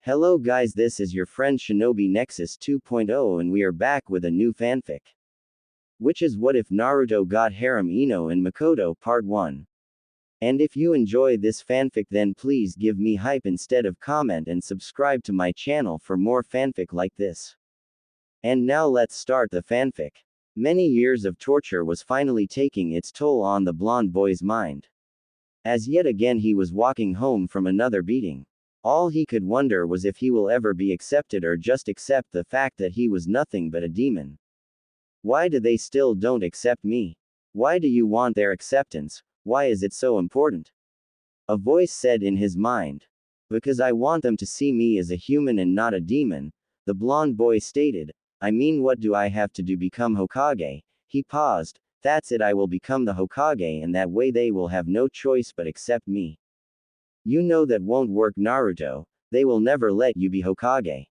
Hello guys, this is your friend Shinobi Nexus 2.0 and we are back with a new fanfic. Which is What If Naruto Got Harem Ino and Mikoto Part 1. And if you enjoy this fanfic then please give me hype instead of comment and subscribe to my channel for more fanfic like this. And now let's start the fanfic. Many years of torture was finally taking its toll on the blonde boy's mind. As yet again he was walking home from another beating. All he could wonder was if he will ever be accepted or just accept the fact that he was nothing but a demon. Why do they still don't accept me? Why do you want their acceptance? Why is it so important? A voice said in his mind. Because I want them to see me as a human and not a demon, the blonde boy stated. I mean, what do I have to do become Hokage? He paused. That's it, I will become the Hokage and that way they will have no choice but accept me. You know that won't work, Naruto. They will never let you be Hokage.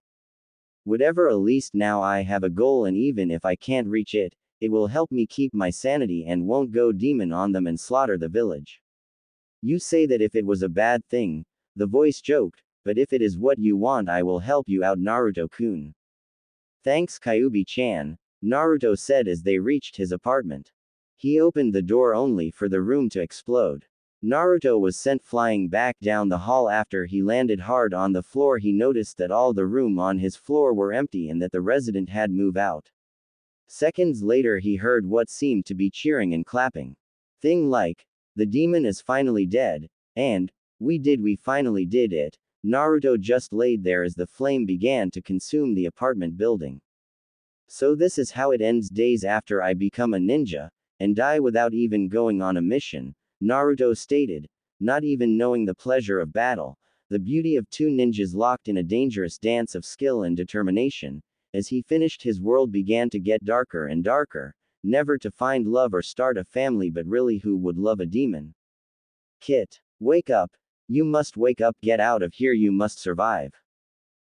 Whatever, at least now I have a goal, and even if I can't reach it, it will help me keep my sanity and won't go demon on them and slaughter the village. You say that if it was a bad thing, the voice joked, but if it is what you want I will help you out, Naruto-kun. Thanks, Kyuubi-chan, Naruto said as they reached his apartment. He opened the door only for the room to explode. Naruto was sent flying back down the hall. After he landed hard on the floor he noticed that all the room on his floor were empty and that the resident had moved out. Seconds later he heard what seemed to be cheering and clapping. Thing like, the demon is finally dead, and, we finally did it. Naruto just laid there as the flame began to consume the apartment building. So this is how it ends, days after I become a ninja, and die without even going on a mission. Naruto stated, not even knowing the pleasure of battle, the beauty of two ninjas locked in a dangerous dance of skill and determination. As he finished, his world began to get darker and darker, never to find love or start a family, but really who would love a demon? Kit, wake up. You must wake up, get out of here, you must survive.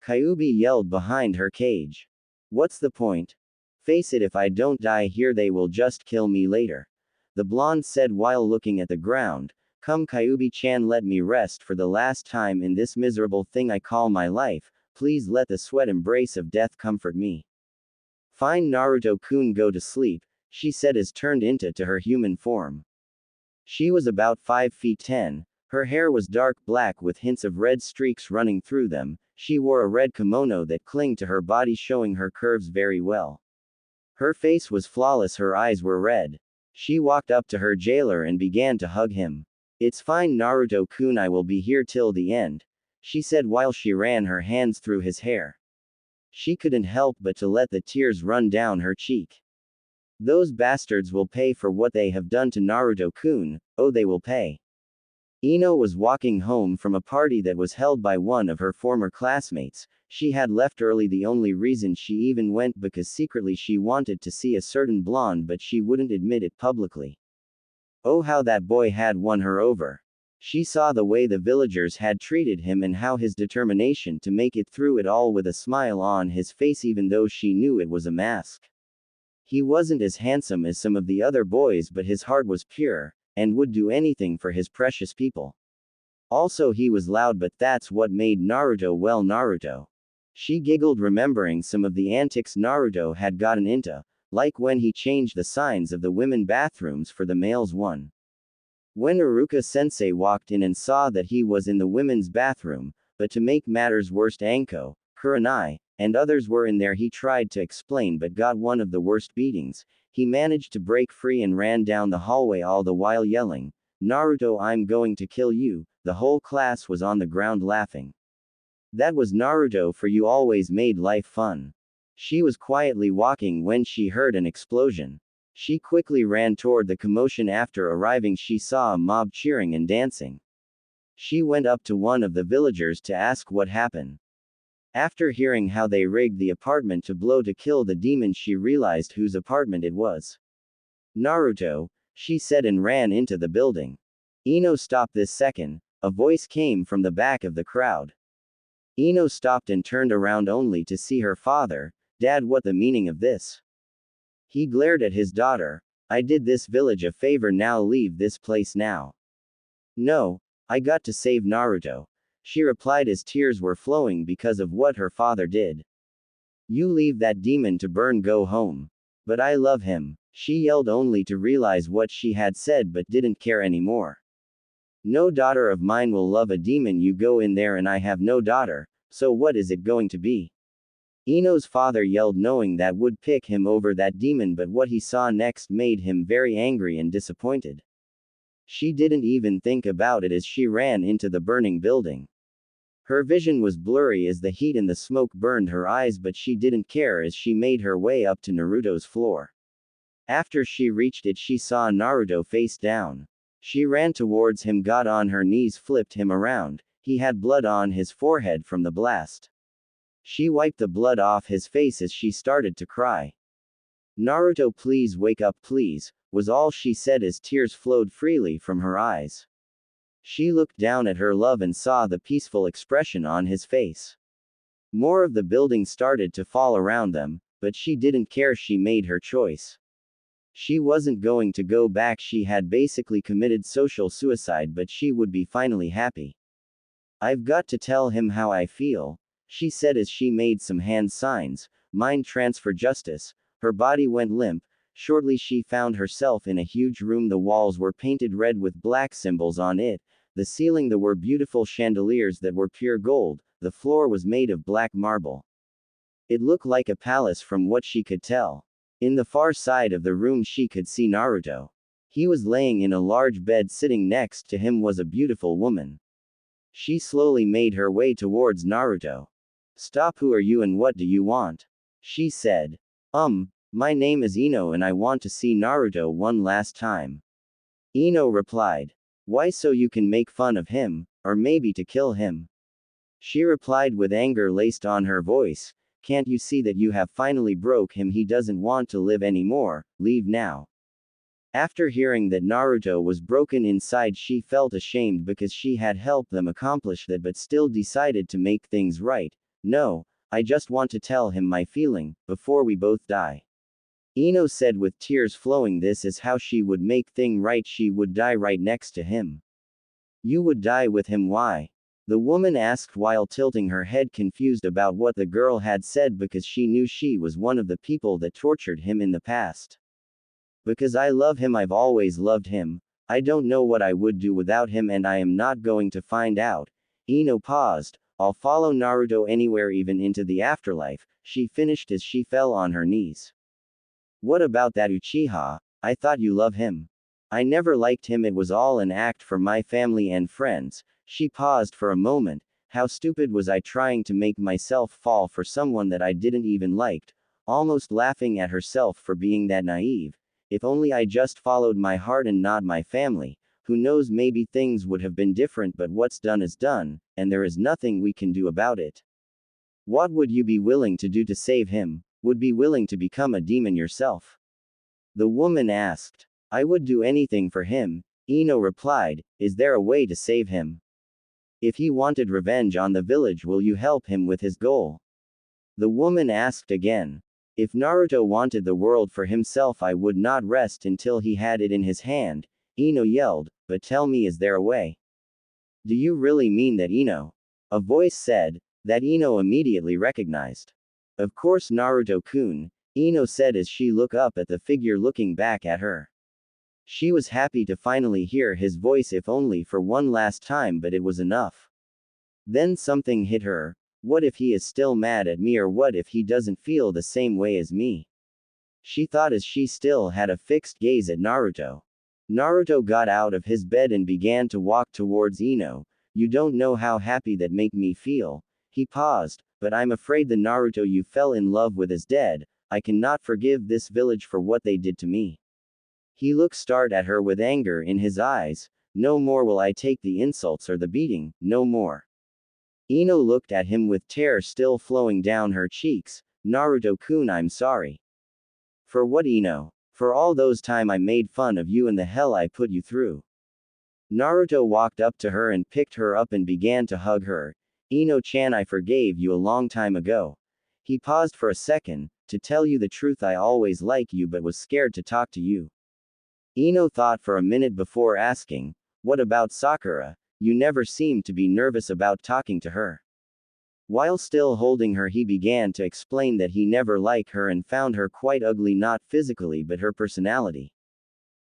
Kyuubi yelled behind her cage. What's the point? Face it, if I don't die here they will just kill me later. The blonde said while looking at the ground. Come, Kyuubi-chan, let me rest for the last time in this miserable thing I call my life. Please let the sweat embrace of death comfort me. Fine, Naruto-kun, go to sleep, she said as turned into her human form. She was about 5 feet 10. Her hair was dark black with hints of red streaks running through them. She wore a red kimono that clung to her body, showing her curves very well. Her face was flawless, her eyes were red. She walked up to her jailer and began to hug him. It's fine, Naruto-kun, I will be here till the end, she said while she ran her hands through his hair. She couldn't help but to let the tears run down her cheek. Those bastards will pay for what they have done to Naruto-kun, oh they will pay. Ino was walking home from a party that was held by one of her former classmates. She had left early. The only reason she even went because secretly she wanted to see a certain blonde, but she wouldn't admit it publicly. Oh, how that boy had won her over. She saw the way the villagers had treated him and how his determination to make it through it all with a smile on his face even though she knew it was a mask. He wasn't as handsome as some of the other boys, but his heart was pure, and would do anything for his precious people. Also he was loud, but that's what made Naruto well Naruto. She giggled remembering some of the antics Naruto had gotten into, like when he changed the signs of the women bathrooms for the males one. When Iruka-sensei walked in and saw that he was in the women's bathroom, but to make matters worse Anko, Kurenai, and others were in there, he tried to explain but got one of the worst beatings. He managed to break free and ran down the hallway all the while yelling, Naruto, I'm going to kill you. The whole class was on the ground laughing. That was Naruto for you, always made life fun. She was quietly walking when she heard an explosion. She quickly ran toward the commotion. After arriving she saw a mob cheering and dancing. She went up to one of the villagers to ask what happened. After hearing how they rigged the apartment to blow to kill the demon she realized whose apartment it was. Naruto, she said and ran into the building. Ino, stop this second, a voice came from the back of the crowd. Ino stopped and turned around only to see her father. Dad, what the meaning of this? He glared at his daughter. I did this village a favor, now leave this place now. No, I got to save Naruto. she replied as tears were flowing because of what her father did. You leave that demon to burn, go home. But I love him. She yelled only to realize what she had said but didn't care anymore. No daughter of mine will love a demon. You go in there and I have no daughter, so what is it going to be? Ino's father yelled knowing that would pick him over that demon, but what he saw next made him very angry and disappointed. She didn't even think about it as she ran into the burning building. Her vision was blurry as the heat and the smoke burned her eyes, but she didn't care as she made her way up to Naruto's floor. After she reached it, she saw Naruto face down. She ran towards him, got on her knees, flipped him around. He had blood on his forehead from the blast. She wiped the blood off his face as she started to cry. Naruto, please wake up, please, was all she said as tears flowed freely from her eyes. She looked down at her love and saw the peaceful expression on his face. More of the building started to fall around them, but she didn't care. She made her choice. She wasn't going to go back. She had basically committed social suicide, but she would be finally happy. I've got to tell him how I feel, she said as she made some hand signs. Mind transfer justice. Her body went limp. Shortly she found herself in a huge room. The walls were painted red with black symbols on it. The ceiling there were beautiful chandeliers that were pure gold. The floor was made of black marble. It looked like a palace from what she could tell. In the far side of the room she could see Naruto. He was laying in a large bed. Sitting next to him was a beautiful woman. She slowly made her way towards Naruto. Stop, who are you and what do you want? She said. My name is Ino and I want to see Naruto one last time. Ino replied. Why, so you can make fun of him, or maybe to kill him? She replied with anger laced on her voice. Can't you see that you have finally broke him? He doesn't want to live anymore, leave now. After hearing that Naruto was broken inside, she felt ashamed because she had helped them accomplish that, but still decided to make things right. No, I just want to tell him my feeling, before we both die. Ino said with tears flowing. This is how she would make things right. She would die right next to him. You would die with him, why? The woman asked while tilting her head, confused about what the girl had said because she knew she was one of the people that tortured him in the past. Because I love him, I've always loved him. I don't know what I would do without him and I am not going to find out. Ino paused. I'll follow Naruto anywhere, even into the afterlife, she finished as she fell on her knees. What about that Uchiha? I thought you love him. I never liked him. It was all an act for my family and friends. She paused for a moment. How stupid was I, trying to make myself fall for someone that I didn't even liked, almost laughing at herself for being that naive. If only I just followed my heart and not my family. Who knows, maybe things would have been different, but what's done is done, and there is nothing we can do about it. What would you be willing to do to save him? Would be willing to become a demon yourself? The woman asked. I would do anything for him, Ino replied. Is there a way to save him? If he wanted revenge on the village, will you help him with his goal? The woman asked again. If Naruto wanted the world for himself, I would not rest until he had it in his hand, Ino yelled. But tell me, is there a way? Do you really mean that, Ino? A voice said, that Ino immediately recognized. Of course, Naruto-kun, Ino said as she looked up at the figure looking back at her. She was happy to finally hear his voice, if only for one last time, but it was enough. Then something hit her. What if he is still mad at me, or what if he doesn't feel the same way as me? She thought as she still had a fixed gaze at Naruto. Naruto got out of his bed and began to walk towards Ino. You don't know how happy that make me feel. He paused. But I'm afraid the Naruto you fell in love with is dead. I cannot forgive this village for what they did to me. He looked startled at her with anger in his eyes. No more will I take the insults or the beating, no more. Ino looked at him with terror still flowing down her cheeks. Naruto-kun, I'm sorry. For what, Ino? For all those time I made fun of you and the hell I put you through. Naruto walked up to her and picked her up and began to hug her. Ino-chan, I forgave you a long time ago. He paused for a second. To tell you the truth, I always liked you but was scared to talk to you. Ino thought for a minute before asking, what about Sakura? you never seemed to be nervous about talking to her. While still holding her, he began to explain that he never liked her and found her quite ugly, not physically but her personality.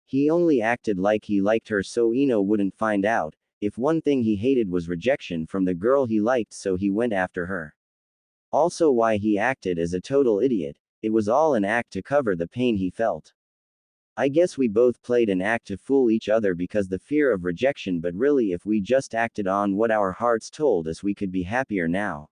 He only acted like he liked her so Ino wouldn't find out. If one thing he hated was rejection from the girl he liked, so he went after her. Also, why he acted as a total idiot, it was all an act to cover the pain he felt. I guess we both played an act to fool each other because the fear of rejection, but really if we just acted on what our hearts told us, we could be happier now.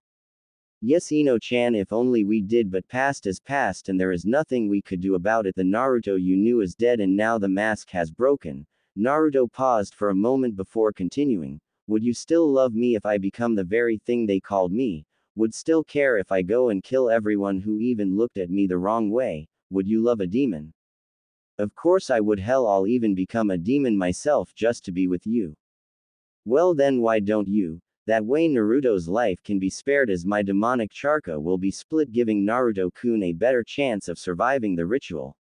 Yes, Ino-chan, if only we did, but past is past and there is nothing we could do about it. The Naruto you knew is dead and now the mask has broken. Naruto paused for a moment before continuing. Would you still love me if I become the very thing they called me? Would still care if I go and kill everyone who even looked at me the wrong way? Would you love a demon? Of course I would. Hell, I'll even become a demon myself just to be with you. Well then, why don't you? That way Naruto's life can be spared as my demonic chakra will be split, giving Naruto-kun a better chance of surviving the ritual.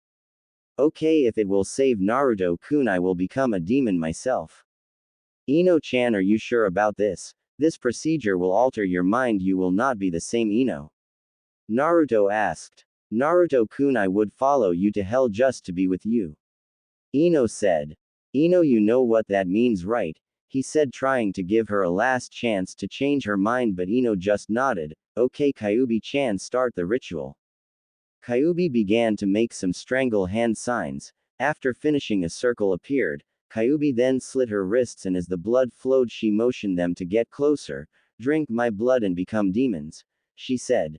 Okay, if it will save Naruto-kun, I will become a demon myself. Ino-chan, are you sure about this? This procedure will alter your mind, you will not be the same Ino. Naruto asked. Naruto-kun, I would follow you to hell just to be with you. Ino said. Ino, you know what that means, right? He said, trying to give her a last chance to change her mind, but Ino just nodded. Okay, Kyuubi-chan, start the ritual. Kyuubi began to make some strangle hand signs. After finishing, a circle appeared. Kyuubi then slit her wrists, and as the blood flowed she motioned them to get closer. Drink my blood and become demons, she said.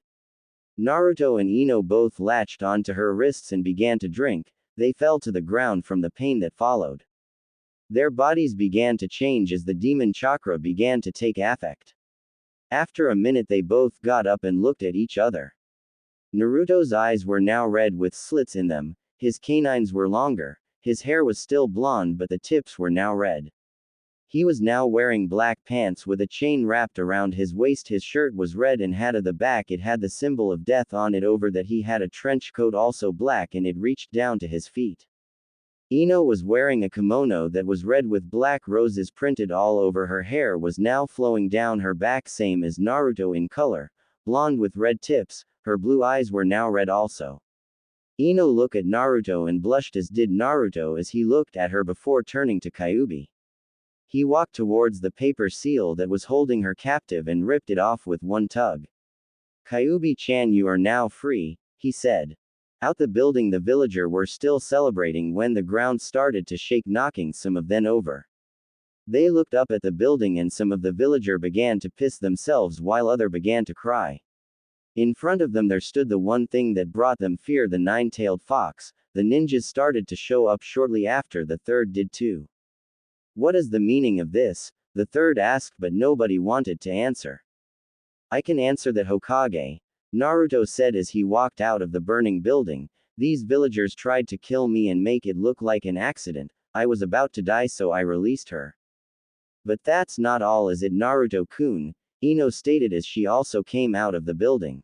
Naruto and Ino both latched onto her wrists and began to drink. They fell to the ground from the pain that followed. Their bodies began to change as the demon chakra began to take effect. After a minute they both got up and looked at each other. Naruto's eyes were now red with slits in them, his canines were longer, his hair was still blonde but the tips were now red. He was now wearing black pants with a chain wrapped around his waist, his shirt was red and had at the back it had the symbol of death on it. Over that he had a trench coat also black and it reached down to his feet. Ino was wearing a kimono that was red with black roses printed all over. Her hair was now flowing down her back, same as Naruto in color, blonde with red tips. Her blue eyes were now red also. Ino looked at Naruto and blushed, as did Naruto as he looked at her before turning to Kyuubi. He walked towards the paper seal that was holding her captive and ripped it off with one tug. Kyuubi-chan, you are now free, he said. Out the building the villager were still celebrating when the ground started to shake, knocking some of them over. They looked up at the building and some of the villager began to piss themselves while other began to cry. In front of them there stood the one thing that brought them fear, the nine-tailed fox. The ninjas started to show up shortly after, the third did too. What is the meaning of this? The third asked, but nobody wanted to answer. I can answer that, Hokage, Naruto said as he walked out of the burning building. These villagers tried to kill me and make it look like an accident. I was about to die, so I released her. But that's not all, is it, Naruto-kun? Ino stated as she also came out of the building.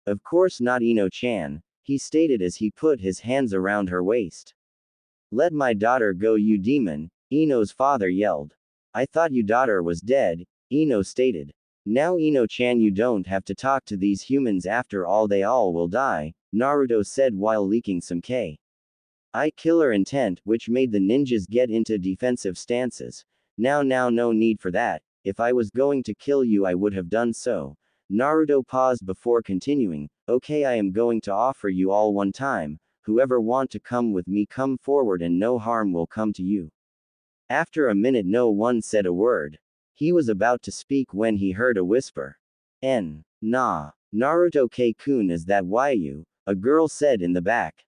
Of course not, Ino-chan, he stated as he put his hands around her waist. Let my daughter go, you demon, Ino's father yelled. I thought your daughter was dead, Ino stated. Now Ino-chan, you don't have to talk to these humans, after all they all will die, Naruto said while leaking some killer intent, which made the ninjas get into defensive stances. Now no need for that, if I was going to kill you I would have done so. Naruto paused before continuing, okay, I am going to offer you all one time, whoever want to come with me come forward and no harm will come to you. After a minute no one said a word. He was about to speak when he heard a whisper. Nah. Naruto-kun, is that why you? A girl said in the back.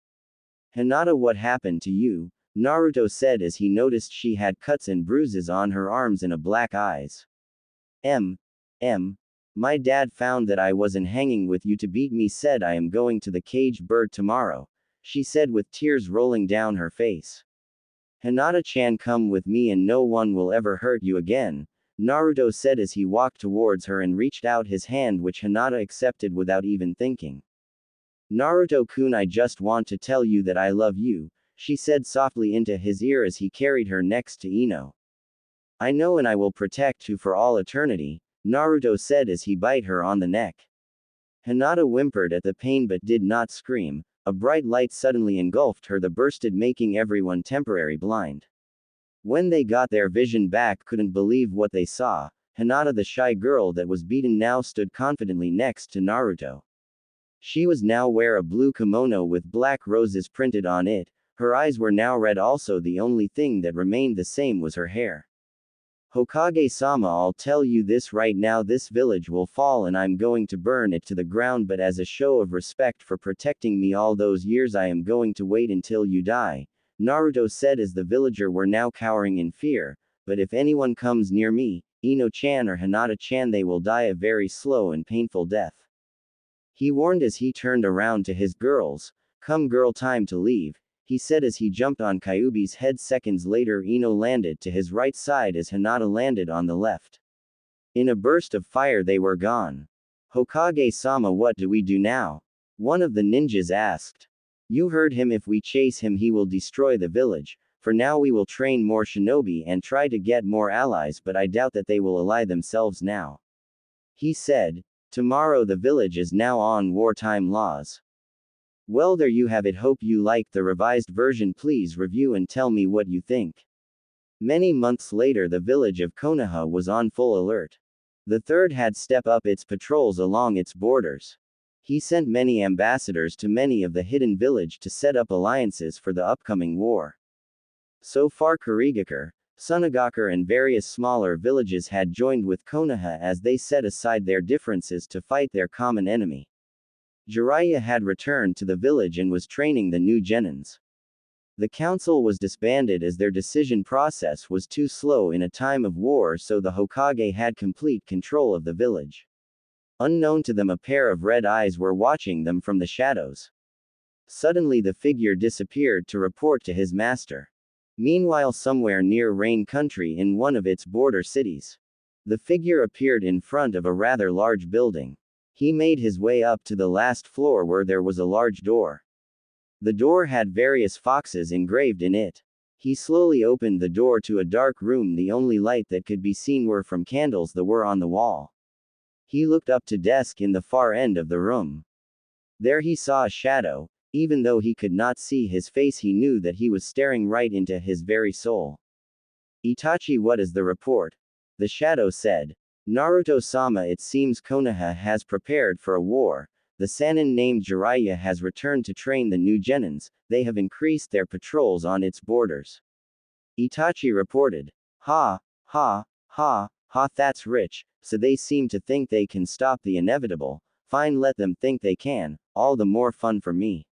Hinata, what happened to you? Naruto said as he noticed she had cuts and bruises on her arms and a black eyes. My dad found that I wasn't hanging with you to beat me, said I am going to the caged bird tomorrow, she said with tears rolling down her face. Hinata-chan, come with me and no one will ever hurt you again, Naruto said as he walked towards her and reached out his hand, which Hinata accepted without even thinking. Naruto-kun, I just want to tell you that I love you, she said softly into his ear as he carried her next to Ino. I know and I will protect you for all eternity, Naruto said as he bit her on the neck. Hinata whimpered at the pain but did not scream. A bright light suddenly engulfed her that bursted, making everyone temporarily blind. When they got their vision back, couldn't believe what they saw. Hinata, the shy girl that was beaten, now stood confidently next to Naruto. She was now wear a blue kimono with black roses printed on it. Her eyes were now red also. The only thing that remained the same was her hair. Hokage-sama, I'll tell you this right now, this village will fall and I'm going to burn it to the ground, but as a show of respect for protecting me all those years I am going to wait until you die, Naruto said as the villagers were now cowering in fear, but if anyone comes near me, Ino-chan or Hinata-chan, they will die a very slow and painful death. He warned as he turned around to his girls. Come girl, time to leave, he said as he jumped on Kyuubi's head. Seconds later, Ino landed to his right side as Hinata landed on the left. In a burst of fire they were gone. Hokage-sama, what do we do now? One of the ninjas asked. You heard him, if we chase him he will destroy the village. For now we will train more shinobi and try to get more allies, but I doubt that they will ally themselves now. He said. Tomorrow the village is now on wartime laws. Well, there you have it. Hope you liked the revised version. Please review and tell me what you think. Many months later, the village of Konoha was on full alert. The third had stepped up its patrols along its borders. He sent many ambassadors to many of the hidden villages to set up alliances for the upcoming war. So far Kurigakure, Sunagakure and various smaller villages had joined with Konoha as they set aside their differences to fight their common enemy. Jiraiya had returned to the village and was training the new genins. The council was disbanded as their decision process was too slow in a time of war, so the Hokage had complete control of the village. Unknown to them, a pair of red eyes were watching them from the shadows. Suddenly the figure disappeared to report to his master. Meanwhile, somewhere near Rain Country in one of its border cities, the figure appeared in front of a rather large building. He made his way up to the last floor where there was a large door. The door had various foxes engraved in it. He slowly opened the door to a dark room. The only light that could be seen were from candles that were on the wall. He looked up to desk in the far end of the room. There he saw a shadow. Even though he could not see his face, he knew that he was staring right into his very soul. Itachi, what is the report? The shadow said. Naruto-sama, it seems Konoha has prepared for a war. The Sannin named Jiraiya has returned to train the new genins. They have increased their patrols on its borders. Itachi reported. Ha, ha, ha, ha, that's rich, so they seem to think they can stop the inevitable. Fine, let them think they can, all the more fun for me.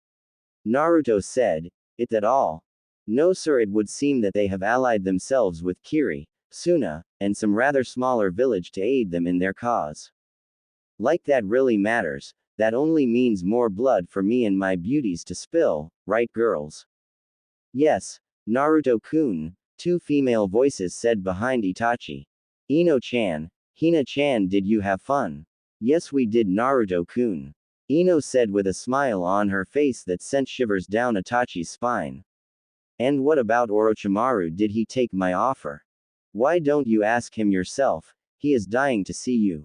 Naruto said. It that all? No sir, it would seem that they have allied themselves with Kiri, Suna, and some rather smaller village to aid them in their cause. Like that really matters, that only means more blood for me and my beauties to spill, right girls? Yes, Naruto-kun, two female voices said behind Itachi. Ino-chan, Hina-chan, did you have fun? Yes we did, Naruto-kun. Ino said with a smile on her face that sent shivers down Itachi's spine. And what about Orochimaru, did he take my offer? Why don't you ask him yourself? He is dying to see you.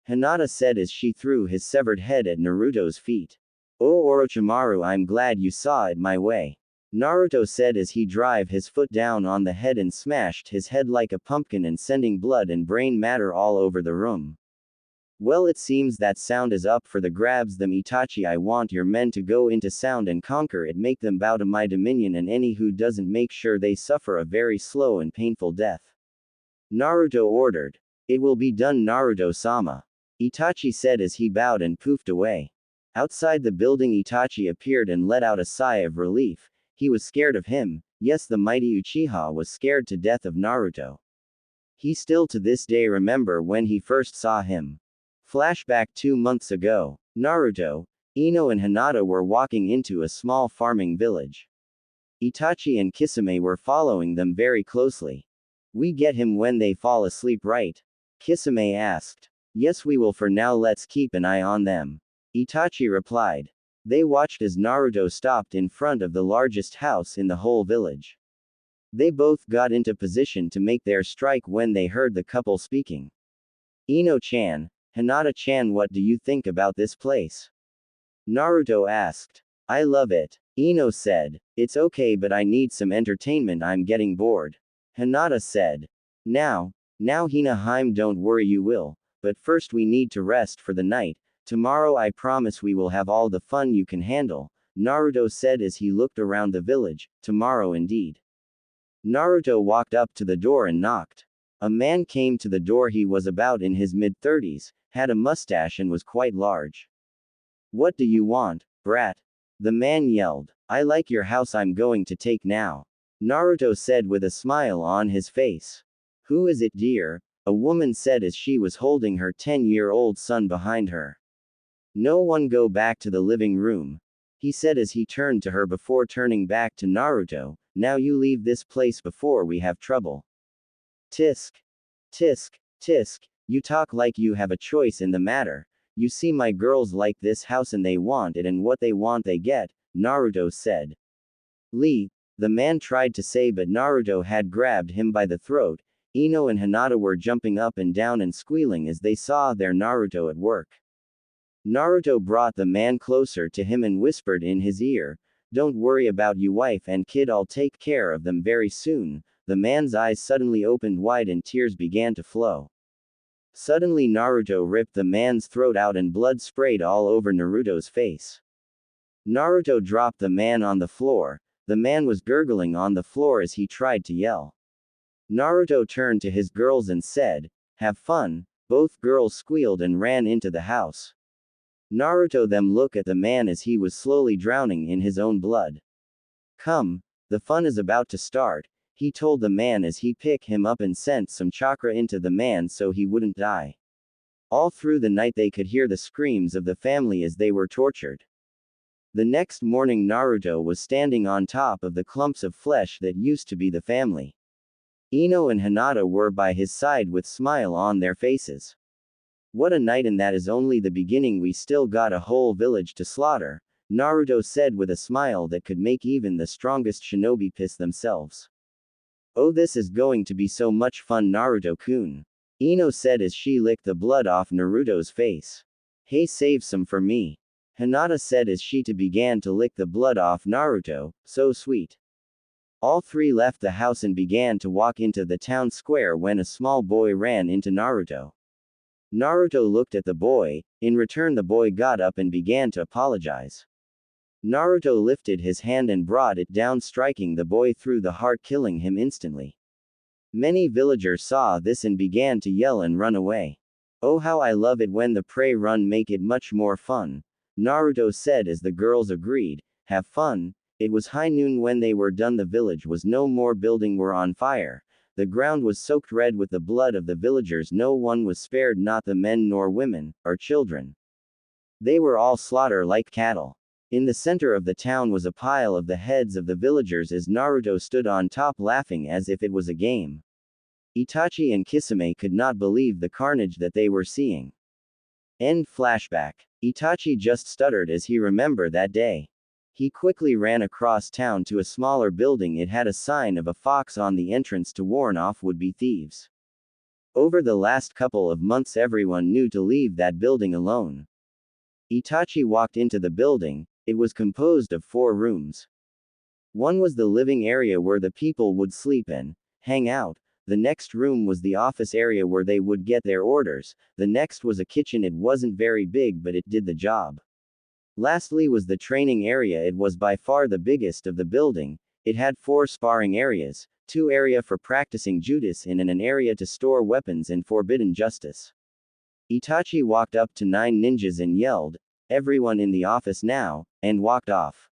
Hinata said as she threw his severed head at Naruto's feet. Oh Orochimaru, I'm glad you saw it my way. Naruto said as he drove his foot down on the head and smashed his head like a pumpkin and sending blood and brain matter all over the room. Well, it seems that sound is up for the grabs. Them Itachi, I want your men to go into sound and conquer it, make them bow to my dominion, and any who doesn't, make sure they suffer a very slow and painful death. Naruto ordered. It will be done, Naruto-sama. Itachi said as he bowed and poofed away. Outside the building, Itachi appeared and let out a sigh of relief. He was scared of him. Yes, the mighty Uchiha was scared to death of Naruto. He still to this day remember when he first saw him. Flashback 2 months ago. Naruto, Ino and Hinata were walking into a small farming village. Itachi and Kisame were following them very closely. We get him when they fall asleep, right? Kisame asked. Yes we will, for now let's keep an eye on them. Itachi replied. They watched as Naruto stopped in front of the largest house in the whole village. They both got into position to make their strike when they heard the couple speaking. Ino-chan, Hinata-chan, what do you think about this place? Naruto asked. I love it. Ino said. It's okay, but I need some entertainment, I'm getting bored. Hinata said. Now Hina-hime, don't worry, you will. But first we need to rest for the night. Tomorrow I promise we will have all the fun you can handle, Naruto said as he looked around the village. Tomorrow indeed. Naruto walked up to the door and knocked. A man came to the door. He was about in his mid-30s, had a mustache and was quite large. What do you want, brat? The man yelled. I like your house, I'm going to take now. Naruto said with a smile on his face. Who is it, dear? A woman said as she was holding her 10-year-old son behind her. No one, go back to the living room, he said as he turned to her before turning back to Naruto. Now you leave this place before we have trouble. Tisk. Tisk. Tisk. You talk like you have a choice in the matter. You see, my girls like this house and they want it, and what they want they get, Naruto said. Lee, the man tried to say, but Naruto had grabbed him by the throat. Ino and Hinata were jumping up and down and squealing as they saw their Naruto at work. Naruto brought the man closer to him and whispered in his ear, don't worry about you wife and kid, I'll take care of them very soon. The man's eyes suddenly opened wide and tears began to flow. Suddenly Naruto ripped the man's throat out and blood sprayed all over Naruto's face. Naruto dropped the man on the floor. The man was gurgling on the floor as he tried to yell. Naruto turned to his girls and said, have fun. Both girls squealed and ran into the house. Naruto them look at the man as he was slowly drowning in his own blood. Come, the fun is about to start, he told the man as he picked him up and sent some chakra into the man so he wouldn't die. All through the night they could hear the screams of the family as they were tortured. The next morning Naruto was standing on top of the clumps of flesh that used to be the family. Ino and Hinata were by his side with smile on their faces. What a night, and that is only the beginning, we still got a whole village to slaughter, Naruto said with a smile that could make even the strongest shinobi piss themselves. Oh, this is going to be so much fun, Naruto-kun, Ino said as she licked the blood off Naruto's face. Hey, save some for me, Hinata said as she too began to lick the blood off Naruto. So sweet. All three left the house and began to walk into the town square when a small boy ran into Naruto. Naruto looked at the boy. In return, the boy got up and began to apologize. Naruto lifted his hand and brought it down, striking the boy through the heart, killing him instantly. Many villagers saw this and began to yell and run away. Oh, how I love it when the prey run, make it much more fun, Naruto said as the girls agreed. Have fun. It was high noon when they were done. The village was no more, building were on fire. The ground was soaked red with the blood of the villagers. No one was spared, not the men nor women, or children. They were all slaughtered like cattle. In the center of the town was a pile of the heads of the villagers as Naruto stood on top laughing as if it was a game. Itachi and Kisame could not believe the carnage that they were seeing. End flashback. Itachi just stuttered as he remembered that day. He quickly ran across town to a smaller building. It had a sign of a fox on the entrance to warn off would-be thieves. Over the last couple of months everyone knew to leave that building alone. Itachi walked into the building. It was composed of 4 rooms. One was the living area where the people would sleep and hang out. The next room was the office area where they would get their orders. The next was a kitchen. It wasn't very big, but it did the job. Lastly was the training area. It was by far the biggest of the building. It had 4 sparring areas, 2 area for practicing judo and an area to store weapons and forbidden justice. Itachi walked up to 9 ninjas and yelled, "Everyone in the office now," and walked off.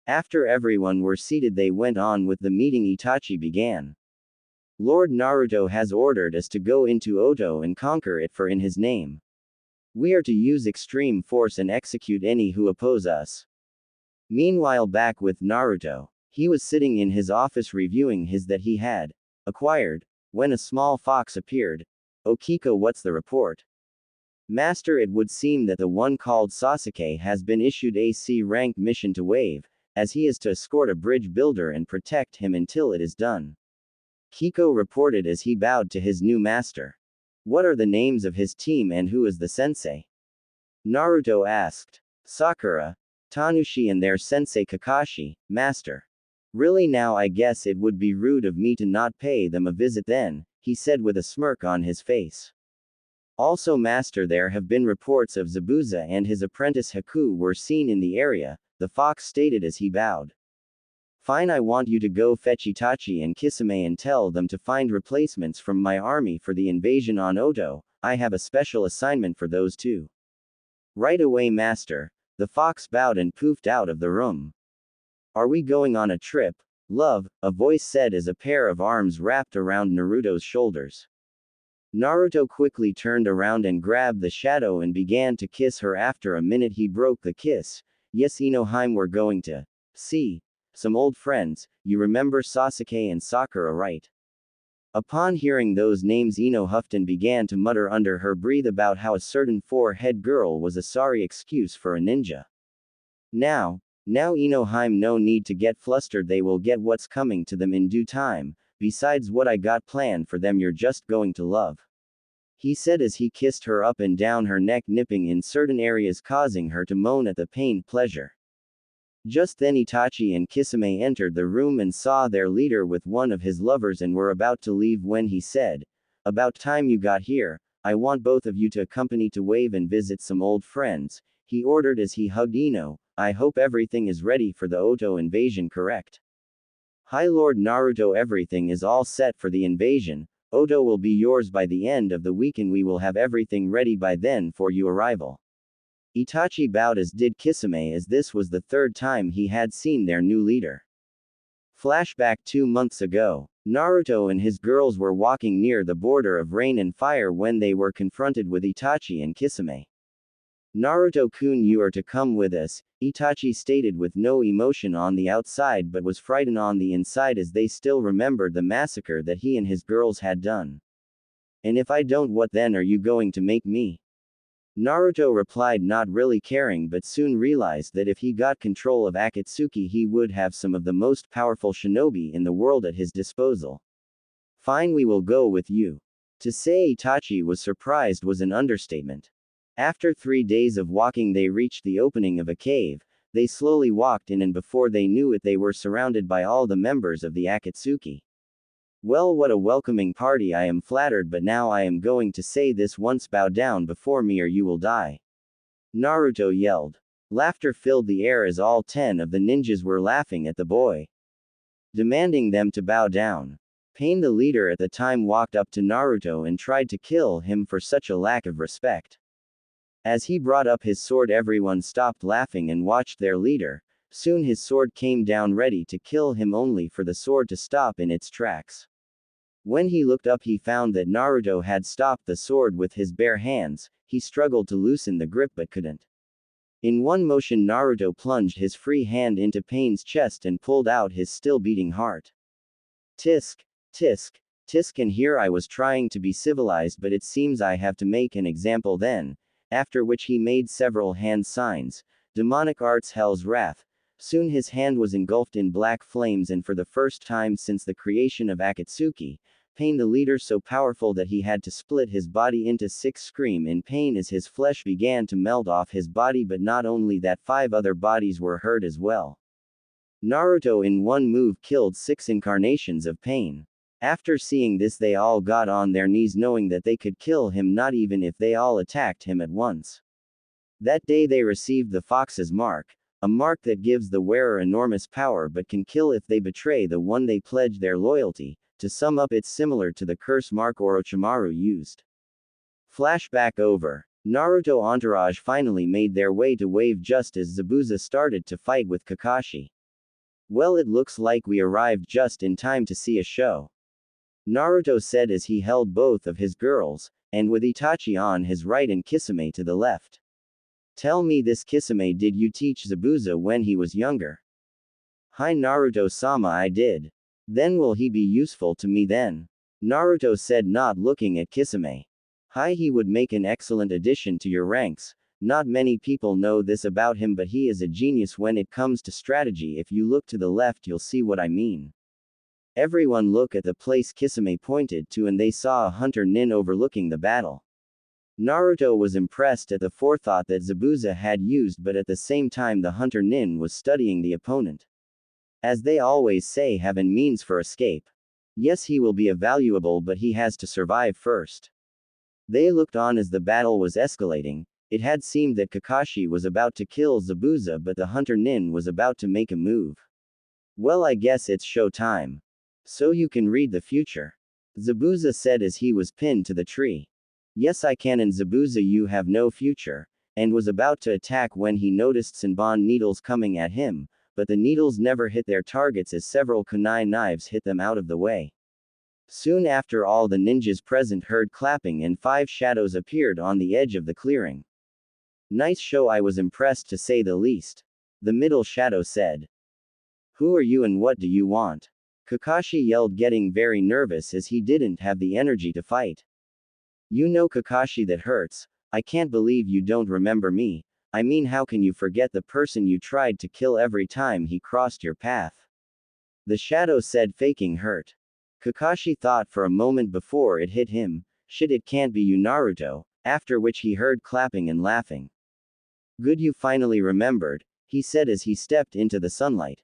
After everyone were seated they went on with the meeting. Itachi began. Lord Naruto has ordered us to go into Oto and conquer it, for in his name we are to use extreme force and execute any who oppose us. Meanwhile, back with Naruto, he was sitting in his office reviewing his that he had acquired, when a small fox appeared. "Okiko, what's the report?" "Master, it would seem that the one called Sasuke has been issued a C-rank mission to Wave, as he is to escort a bridge builder and protect him until it is done. Kiko reported as he bowed to his new master. What are the names of his team and who is the sensei? Naruto asked. Sakura, Tanushi and their sensei Kakashi, master. Really now I guess it would be rude of me to not pay them a visit then, he said with a smirk on his face. Also master, there have been reports of Zabuza and his apprentice Haku were seen in the area, the fox stated as he bowed. Fine, I want you to go fetch Itachi and Kisame and tell them to find replacements from my army for the invasion on Oto. I have a special assignment for those two. Right away master. The fox bowed and poofed out of the room. Are we going on a trip, love? A voice said as a pair of arms wrapped around Naruto's shoulders. Naruto quickly turned around and grabbed the shadow and began to kiss her. After a minute he broke the kiss. Yes Inohime, we're going to see some old friends. You remember Sasuke and Sakura, right? Upon hearing those names Ino huffed and began to mutter under her breath about how a certain four-head girl was a sorry excuse for a ninja. Now Inohime, no need to get flustered, they will get what's coming to them in due time, besides what I got planned for them you're just going to love. He said as he kissed her up and down her neck, nipping in certain areas causing her to moan at the pain pleasure. Just then Itachi and Kisame entered the room and saw their leader with one of his lovers and were about to leave when he said, about time you got here, I want both of you to accompany to wave and visit some old friends, he ordered as he hugged Ino. I hope everything is ready for the Oto invasion, correct? Hi Lord Naruto, everything is all set for the invasion. Oto will be yours by the end of the week and we will have everything ready by then for your arrival. Itachi bowed as did Kisame, as this was the third time he had seen their new leader. Flashback 2 months ago. Naruto and his girls were walking near the border of rain and fire when they were confronted with Itachi and Kisame. Naruto-kun, you are to come with us, Itachi stated with no emotion on the outside but was frightened on the inside as they still remembered the massacre that he and his girls had done. And if I don't, what then are you going to make me? Naruto replied, not really caring, but soon realized that if he got control of Akatsuki he would have some of the most powerful shinobi in the world at his disposal. Fine, we will go with you. To say Itachi was surprised was an understatement. After 3 days of walking they reached the opening of a cave. They slowly walked in and before they knew it they were surrounded by all the members of the Akatsuki. Well, what a welcoming party, I am flattered, but now I am going to say this once, bow down before me or you will die. Naruto yelled. Laughter filled the air as all 10 of the ninjas were laughing at the boy, demanding them to bow down. Pain, the leader at the time, walked up to Naruto and tried to kill him for such a lack of respect. As he brought up his sword everyone stopped laughing and watched their leader. Soon his sword came down ready to kill him only for the sword to stop in its tracks. When he looked up he found that Naruto had stopped the sword with his bare hands. He struggled to loosen the grip but couldn't. In one motion Naruto plunged his free hand into Pain's chest and pulled out his still beating heart. Tisk, tisk, tisk, and here I was trying to be civilized but it seems I have to make an example then, after which he made several hand signs, demonic arts, hell's wrath. Soon his hand was engulfed in black flames and for the first time since the creation of Akatsuki, Pain, the leader, so powerful that he had to split his body into 6, scream in pain as his flesh began to melt off his body, but not only that, 5 other bodies were hurt as well. Naruto in one move killed 6 incarnations of Pain. After seeing this they all got on their knees knowing that they could kill him not even if they all attacked him at once. That day they received the Fox's mark, a mark that gives the wearer enormous power but can kill if they betray the one they pledge their loyalty. To sum up, it's similar to the curse mark Orochimaru used. Flashback over. Naruto entourage finally made their way to Wave just as Zabuza started to fight with Kakashi. Well, it looks like we arrived just in time to see a show, Naruto said as he held both of his girls, and with Itachi on his right and Kisame to the left. Tell me this, Kisame, did you teach Zabuza when he was younger? Hi Naruto-sama, I did. Then will he be useful to me then? Naruto said, not looking at Kisame. Hi, he would make an excellent addition to your ranks. Not many people know this about him, but he is a genius when it comes to strategy. If you look to the left, you'll see what I mean. Everyone look at the place Kisame pointed to, and they saw a hunter nin overlooking the battle. Naruto was impressed at the forethought that Zabuza had used, but at the same time the hunter nin was studying the opponent. As they always say, heaven means for escape. Yes, he will be valuable, but he has to survive first. They looked on as the battle was escalating. It had seemed that Kakashi was about to kill Zabuza, but the hunter nin was about to make a move. Well, I guess it's show time. So you can read the future. Zabuza said as he was pinned to the tree. Yes, I can, and Zabuza, you have no future, and was about to attack when he noticed Senbon needles coming at him, but the needles never hit their targets as several kunai knives hit them out of the way. Soon after, all the ninjas present heard clapping and 5 shadows appeared on the edge of the clearing. Nice show, I was impressed to say the least. The middle shadow said. Who are you and what do you want? Kakashi yelled, getting very nervous as he didn't have the energy to fight. You know, Kakashi, that hurts. I can't believe you don't remember me. I mean, how can you forget the person you tried to kill every time he crossed your path? The shadow said, faking hurt. Kakashi thought for a moment before it hit him. Shit, it can't be you, Naruto, after which he heard clapping and laughing. Good, you finally remembered, he said as he stepped into the sunlight.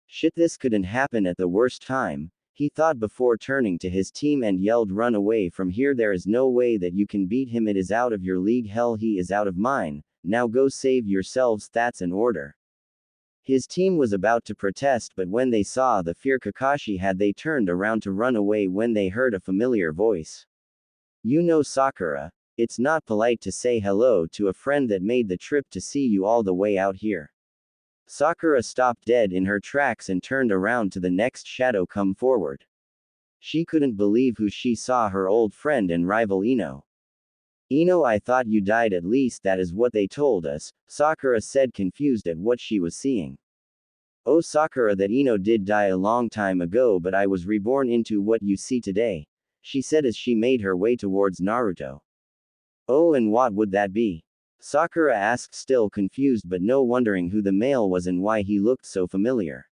Shit, this couldn't happen at the worst time, he thought before turning to his team and yelled, run away from here, there is no way that you can beat him, it is out of your league, hell he is out of mine, now go save yourselves, that's an order. His team was about to protest, but when they saw the fear Kakashi had, they turned around to run away when they heard a familiar voice. You know, Sakura, it's not polite to say hello to a friend that made the trip to see you all the way out here. Sakura stopped dead in her tracks and turned around to the next shadow come forward. She couldn't believe who she saw, her old friend and rival Ino. Ino, I thought you died, at least that is what they told us, Sakura said, confused at what she was seeing. Oh, Sakura, that Ino did die a long time ago, but I was reborn into what you see today, she said as she made her way towards Naruto. Oh, and what would that be? Sakura asked, still confused but no wondering who the male was and why he looked so familiar.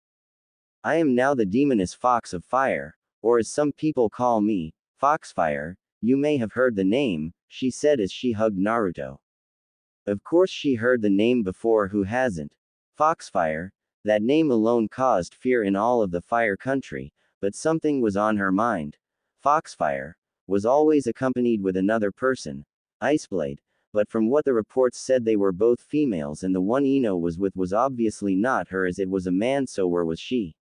I am now the demoness Fox of Fire, or as some people call me, Foxfire, you may have heard the name, she said as she hugged Naruto. Of course she heard the name before, who hasn't? Foxfire, that name alone caused fear in all of the Fire Country, but something was on her mind. Foxfire was always accompanied with another person, Iceblade. But from what the reports said, they were both females, and the one Ino was with was obviously not her, as it was a man, so where was she?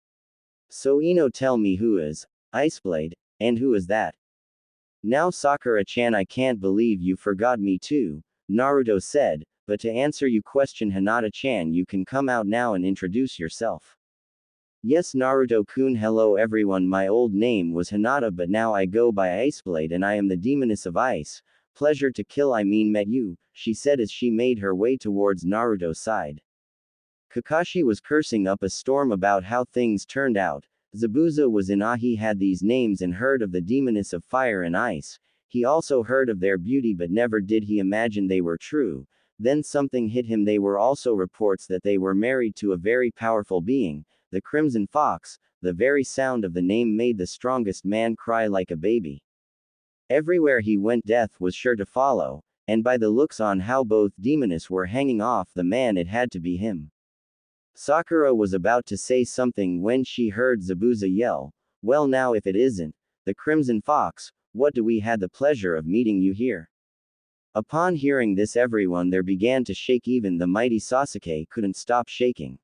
So Ino, tell me, who is Iceblade, and who is that? Now Sakura-chan, I can't believe you forgot me too, Naruto said, but to answer your question, Hinata-chan, you can come out now and introduce yourself. Yes, Naruto-kun, hello everyone, my old name was Hinata, but now I go by Iceblade and I am the demoness of ice. Pleasure to kill, I mean met you, she said as she made her way towards Naruto's side. Kakashi was cursing up a storm about how things turned out. Zabuza was in awe. He had these names and heard of the demoness of fire and ice. He also heard of their beauty, but never did he imagine they were true. Then something hit him. They were also reports that they were married to a very powerful being, the Crimson Fox. The very sound of the name made the strongest man cry like a baby. Everywhere he went, death was sure to follow, and by the looks on how both demoness were hanging off the man, it had to be him. Sakura was about to say something when she heard Zabuza yell, well, now if it isn't the Crimson Fox, what do we had the pleasure of meeting you here? Upon hearing this, everyone there began to shake. Even the mighty Sasuke couldn't stop shaking.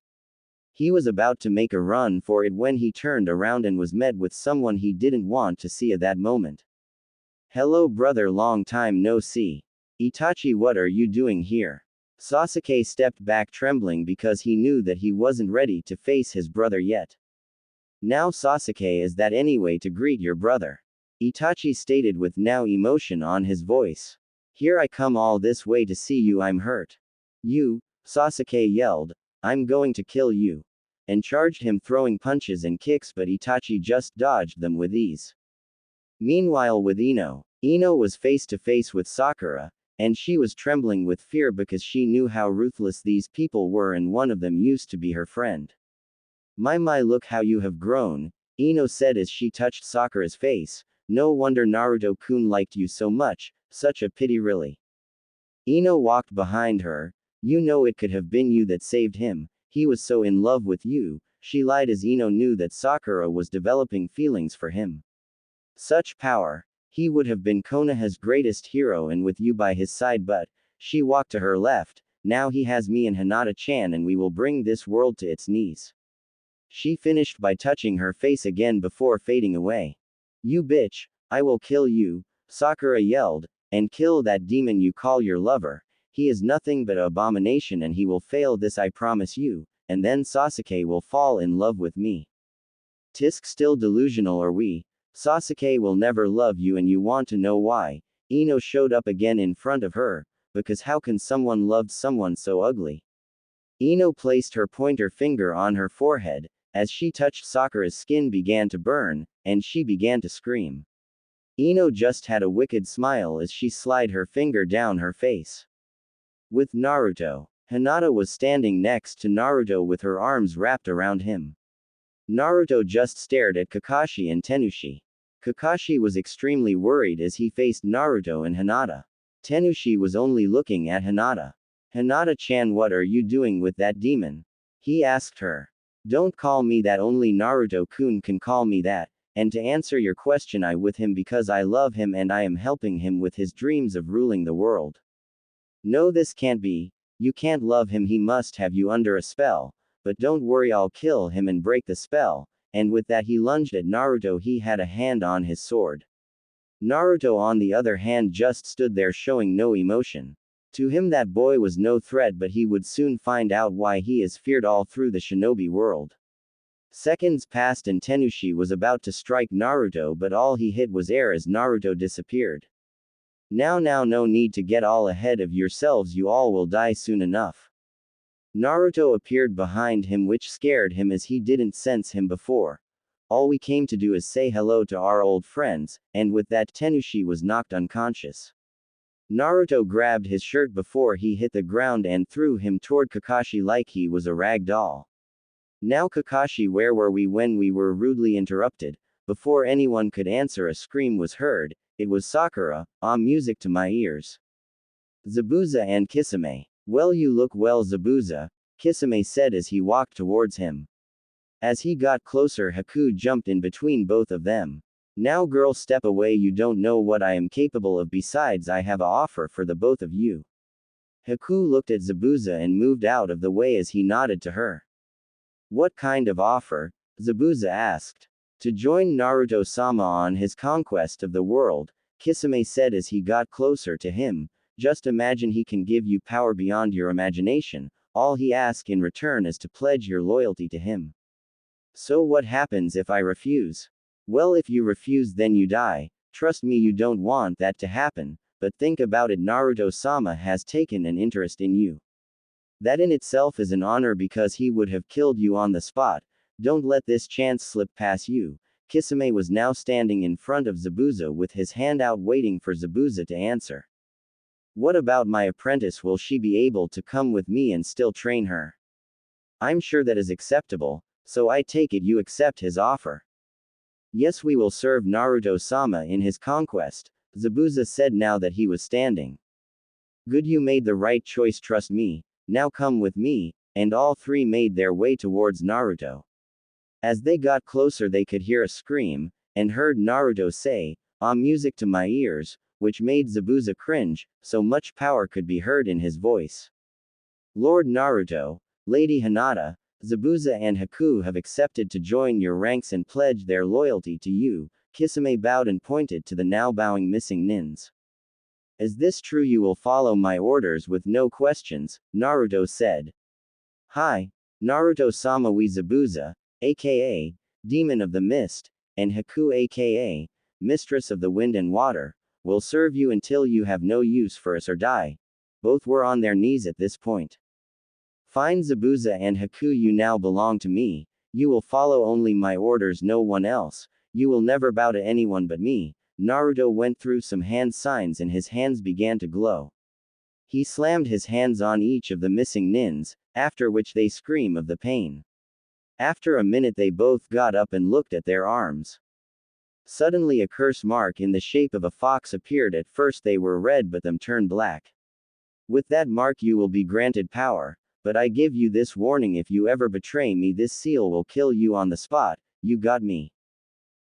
He was about to make a run for it when he turned around and was met with someone he didn't want to see at that moment. Hello brother, long time no see. Itachi, what are you doing here? Sasuke stepped back trembling because he knew that he wasn't ready to face his brother yet. Now Sasuke, is that any way to greet your brother? Itachi stated with now emotion on his voice. Here I come all this way to see you, I'm hurt. You, Sasuke yelled, I'm going to kill you. And charged him, throwing punches and kicks, but Itachi just dodged them with ease. Meanwhile with Ino was face to face with Sakura, and she was trembling with fear because she knew how ruthless these people were, and one of them used to be her friend. My, look how you have grown, Ino said as she touched Sakura's face. No wonder Naruto-kun liked you so much, such a pity really. Ino walked behind her. You know it could have been you that saved him, he was so in love with you. She lied as Ino knew that Sakura was developing feelings for him. Such power. He would have been Konoha's greatest hero and with you by his side, but, she walked to her left, now he has me and Hinata-chan and we will bring this world to its knees. She finished by touching her face again before fading away. You bitch, I will kill you, Sakura yelled, and kill that demon you call your lover. He is nothing but an abomination and he will fail, this I promise you, and then Sasuke will fall in love with me. Tisk, still delusional are we? Sasuke will never love you and you want to know why? Ino showed up again in front of her, because how can someone love someone so ugly? Ino placed her pointer finger on her forehead. As she touched Sakura's skin began to burn, and she began to scream. Ino just had a wicked smile as she slid her finger down her face. With Naruto, Hinata was standing next to Naruto with her arms wrapped around him. Naruto just stared at Kakashi and Tenushi. Kakashi was extremely worried as he faced Naruto and Hinata. Tenushi was only looking at Hinata. Hinata-chan, what are you doing with that demon? He asked her. Don't call me that, only Naruto-kun can call me that, and to answer your question, I with him because I love him and I am helping him with his dreams of ruling the world. No, this can't be. You can't love him, he must have you under a spell, but don't worry, I'll kill him and break the spell, and with that he lunged at Naruto. He had a hand on his sword. Naruto on the other hand just stood there showing no emotion. To him that boy was no threat, but he would soon find out why he is feared all through the shinobi world. Seconds passed and Tenushi was about to strike Naruto, but all he hit was air as Naruto disappeared. Now, no need to get all ahead of yourselves, you all will die soon enough. Naruto appeared behind him, which scared him as he didn't sense him before. All we came to do is say hello to our old friends, and with that Tenushi was knocked unconscious. Naruto grabbed his shirt before he hit the ground and threw him toward Kakashi like he was a rag doll. Now Kakashi, where were we when we were rudely interrupted? Before anyone could answer, a scream was heard. It was Sakura. Ah, music to my ears. Zabuza and Kisame. Well, you look well, Zabuza, Kisame said as he walked towards him. As he got closer, Haku jumped in between both of them. Now girl, step away, you don't know what I am capable of, besides I have an offer for the both of you. Haku looked at Zabuza and moved out of the way as he nodded to her. What kind of offer? Zabuza asked. To join Naruto-sama on his conquest of the world, Kisame said as he got closer to him. Just imagine, he can give you power beyond your imagination. All he asks in return is to pledge your loyalty to him. So what happens if I refuse? Well, if you refuse then you die. Trust me, you don't want that to happen, but think about it, Naruto-sama has taken an interest in you. That in itself is an honor because he would have killed you on the spot. Don't let this chance slip past you. Kisame was now standing in front of Zabuza with his hand out waiting for Zabuza to answer. What about my apprentice? Will she be able to come with me and still train her? I'm sure that is acceptable, so I take it you accept his offer. Yes, we will serve Naruto-sama in his conquest, Zabuza said now that he was standing. Good, you made the right choice, trust me, now come with me, and all three made their way towards Naruto. As they got closer they could hear a scream, and heard Naruto say, "Ah, music to my ears," which made Zabuza cringe, so much power could be heard in his voice. Lord Naruto, Lady Hinata, Zabuza and Haku have accepted to join your ranks and pledge their loyalty to you. Kisame bowed and pointed to the now bowing missing nins. Is this true? You will follow my orders with no questions, Naruto said. Hi, Naruto-sama, we Zabuza, aka Demon of the Mist, and Haku aka Mistress of the Wind and Water, will serve you until you have no use for us or die. Both were on their knees at this point. Fine, Zabuza and Haku, you now belong to me. You will follow only my orders, no one else. You will never bow to anyone but me. Naruto went through some hand signs and his hands began to glow. He slammed his hands on each of the missing nins, after which they scream of the pain. After a minute they both got up and looked at their arms. Suddenly a curse mark in the shape of a fox appeared. At first they were red but them turned black. With that mark you will be granted power, but I give you this warning: if you ever betray me, this seal will kill you on the spot. You got me?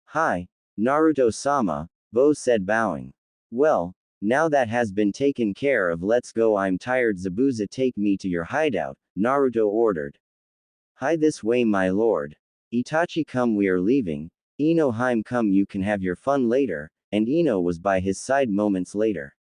Hi, Naruto-sama, Bo said, bowing. Well, now that has been taken care of, let's go. I'm tired. Zabuza, take me to your hideout, Naruto ordered. Hi, this way, my lord. Itachi, come, we are leaving. Ino, Haim, come, you can have your fun later, and Ino was by his side moments later.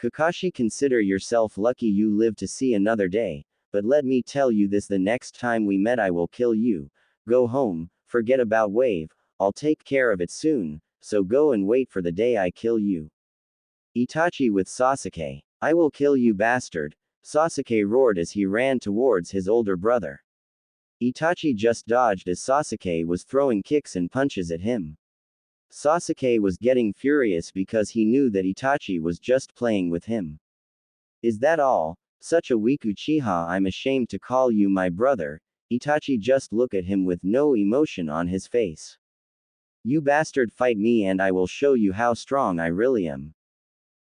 Kakashi, consider yourself lucky you lived to see another day, but let me tell you this: the next time we met I will kill you. Go home, forget about Wave, I'll take care of it soon, so go and wait for the day I kill you. Itachi with Sasuke. I will kill you, bastard, Sasuke roared as he ran towards his older brother. Itachi just dodged as Sasuke was throwing kicks and punches at him. Sasuke was getting furious because he knew that Itachi was just playing with him. Is that all? Such a weak Uchiha, I'm ashamed to call you my brother. Itachi just looked at him with no emotion on his face. You bastard, fight me and I will show you how strong I really am.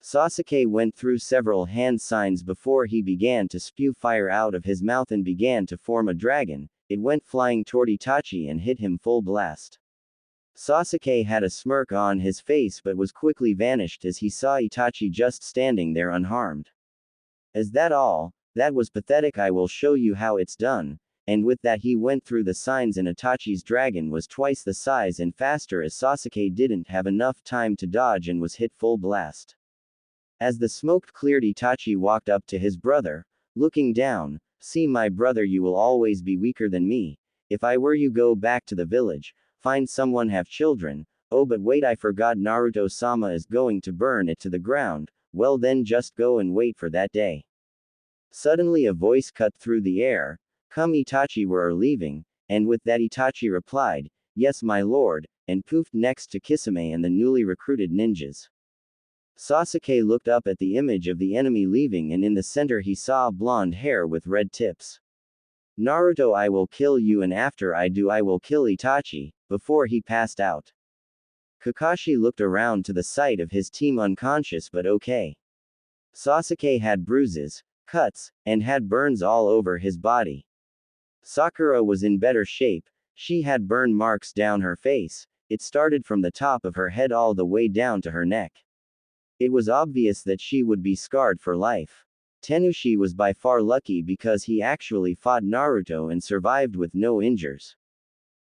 Sasuke went through several hand signs before he began to spew fire out of his mouth and began to form a dragon. It went flying toward Itachi and hit him full blast. Sasuke had a smirk on his face but was quickly vanished as he saw Itachi just standing there unharmed. Is that all? That was pathetic. I will show you how it's done. And with that he went through the signs and Itachi's dragon was twice the size and faster as Sasuke didn't have enough time to dodge and was hit full blast. As the smoke cleared, Itachi walked up to his brother, looking down. See, my brother, you will always be weaker than me. If I were you, go back to the village, find someone, have children. Oh, but wait, I forgot, Naruto-sama is going to burn it to the ground. Well then just go and wait for that day. Suddenly a voice cut through the air. Come, Itachi, we are leaving. And with that Itachi replied, yes, my lord, and poofed next to Kisame and the newly recruited ninjas. Sasuke looked up at the image of the enemy leaving, and in the center he saw blonde hair with red tips. Naruto, I will kill you, and after I do I will kill Itachi, before he passed out. Kakashi looked around to the sight of his team unconscious but okay. Sasuke had bruises, cuts, and had burns all over his body. Sakura was in better shape. She had burn marks down her face. It started from the top of her head all the way down to her neck. It was obvious that she would be scarred for life. Tenushi was by far lucky because he actually fought Naruto and survived with no injuries.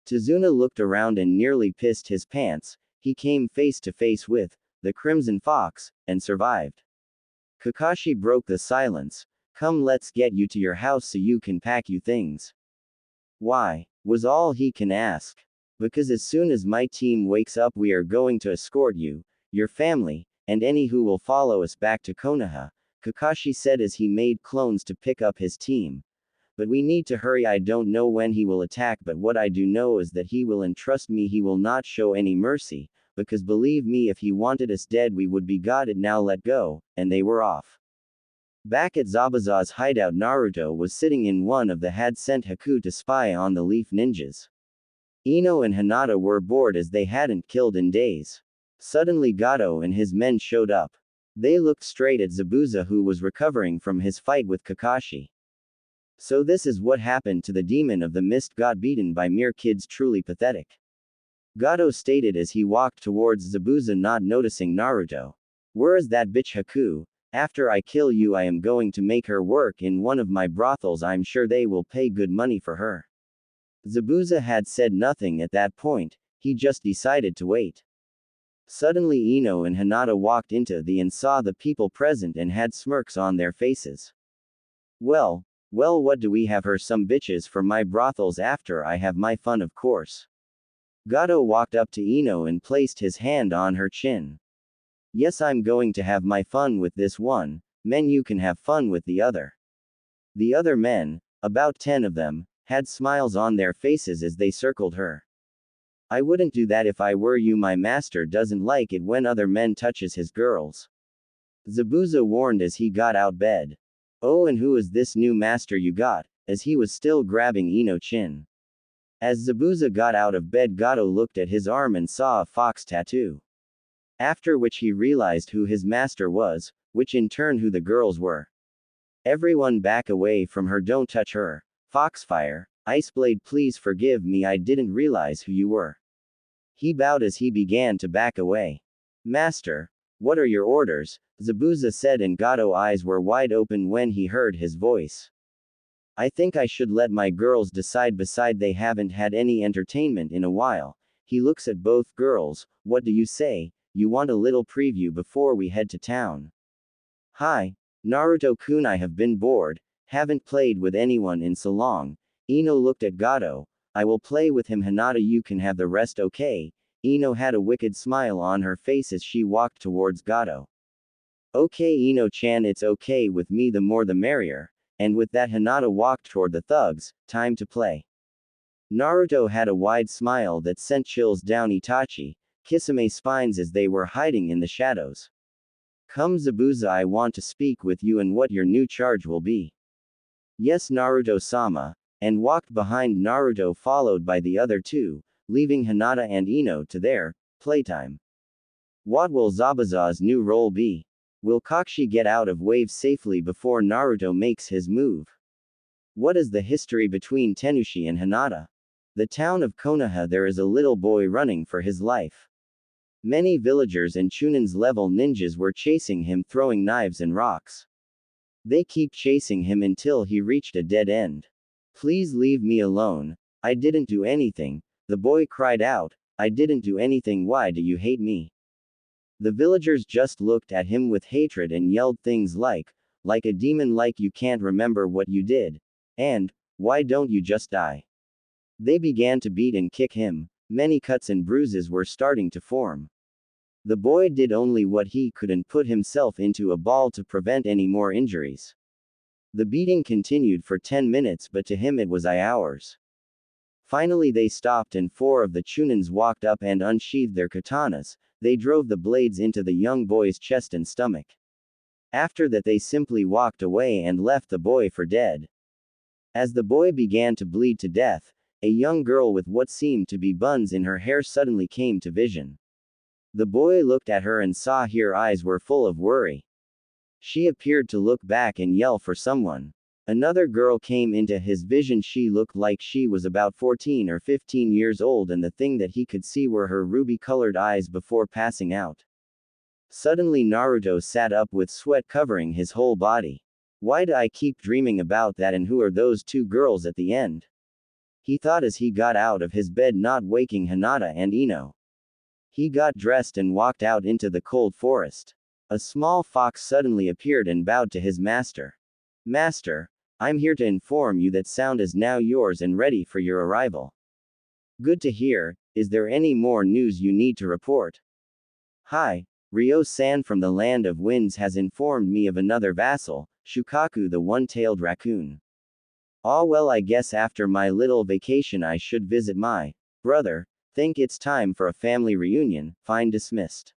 Tazuna looked around and nearly pissed his pants. He came face to face with the Crimson Fox and survived. Kakashi broke the silence. Come, let's get you to your house so you can pack you things. Why? Was all he can ask. Because as soon as my team wakes up we are going to escort you, your family, and any who will follow us back to Konoha, Kakashi said as he made clones to pick up his team. But we need to hurry. I don't know when he will attack, but what I do know is that he will, and trust me, he will not show any mercy, because believe me, if he wanted us dead we would be got it. Now let go, and they were off. Back at Zabuza's hideout, Naruto was sitting in one of the had sent Haku to spy on the Leaf Ninjas. Ino and Hinata were bored as they hadn't killed in days. Suddenly Gato and his men showed up. They looked straight at Zabuza, who was recovering from his fight with Kakashi. So this is what happened to the demon of the mist, got beaten by mere kids, truly pathetic. Gato stated as he walked towards Zabuza, not noticing Naruto. Where is that bitch Haku? After I kill you I am going to make her work in one of my brothels. I'm sure they will pay good money for her. Zabuza had said nothing at that point, he just decided to wait. Suddenly Ino and Hinata walked into the and saw the people present and had smirks on their faces. Well, what do we have her? Some bitches for my brothels after I have my fun, of course. Gato walked up to Ino and placed his hand on her chin. Yes, I'm going to have my fun with this one, men, you can have fun with the other. The other men, about 10 of them, had smiles on their faces as they circled her. I wouldn't do that if I were you. My master doesn't like it when other men touches his girls. Zabuza warned as he got out bed. Oh, and who is this new master you got? As he was still grabbing Ino chin. As Zabuza got out of bed, Gato looked at his arm and saw a fox tattoo. After which he realized who his master was, which in turn who the girls were. Everyone back away from her, don't touch her. Foxfire, Iceblade, please forgive me, I didn't realize who you were. He bowed as he began to back away. Master, what are your orders? Zabuza said, and Gato's eyes were wide open when he heard his voice. I think I should let my girls decide, beside they haven't had any entertainment in a while. He looks at both girls. What do you say? You want a little preview before we head to town? Hi, Naruto-kun, I have been bored, haven't played with anyone in so long. Ino looked at Gato. I will play with him, Hinata, you can have the rest, okay? Ino had a wicked smile on her face as she walked towards Gato. Okay Ino-chan, it's okay with me, the more the merrier. And with that, Hinata walked toward the thugs. Time to play. Naruto had a wide smile that sent chills down Itachi, Kisame's spines as they were hiding in the shadows. Come Zabuza, I want to speak with you and what your new charge will be. Yes Naruto-sama, and walked behind Naruto followed by the other two, leaving Hinata and Ino to their playtime. What will Zabuza's new role be? Will Kakashi get out of waves safely before Naruto makes his move? What is the history between Tenushi and Hinata? The town of Konoha, there is a little boy running for his life. Many villagers and Chunin's level ninjas were chasing him, throwing knives and rocks. They keep chasing him until he reached a dead end. Please leave me alone. I didn't do anything. The boy cried out. I didn't do anything, why do you hate me? The villagers just looked at him with hatred and yelled things like a demon, like you can't remember what you did. And, why don't you just die? They began to beat and kick him. Many cuts and bruises were starting to form. The boy did only what he could and put himself into a ball to prevent any more injuries. The beating continued for 10 minutes, but to him it was hours. Finally they stopped and 4 of the Chunins walked up and unsheathed their katanas. They drove the blades into the young boy's chest and stomach. After that they simply walked away and left the boy for dead. As the boy began to bleed to death, a young girl with what seemed to be buns in her hair suddenly came to vision. The boy looked at her and saw her eyes were full of worry. She appeared to look back and yell for someone. Another girl came into his vision. She looked like she was about 14 or 15 years old, and the thing that he could see were her ruby-colored eyes before passing out. Suddenly Naruto sat up with sweat covering his whole body. Why do I keep dreaming about that, and who are those 2 girls at the end? He thought as he got out of his bed, not waking Hinata and Ino. He got dressed and walked out into the cold forest. A small fox suddenly appeared and bowed to his master. Master, I'm here to inform you that sound is now yours and ready for your arrival. Good to hear. Is there any more news you need to report? Hi, Ryo-san from the Land of Winds has informed me of another vassal, Shukaku the one-tailed raccoon. Ah well, I guess after my little vacation I should visit my brother. Think it's time for a family reunion. Fine, dismissed.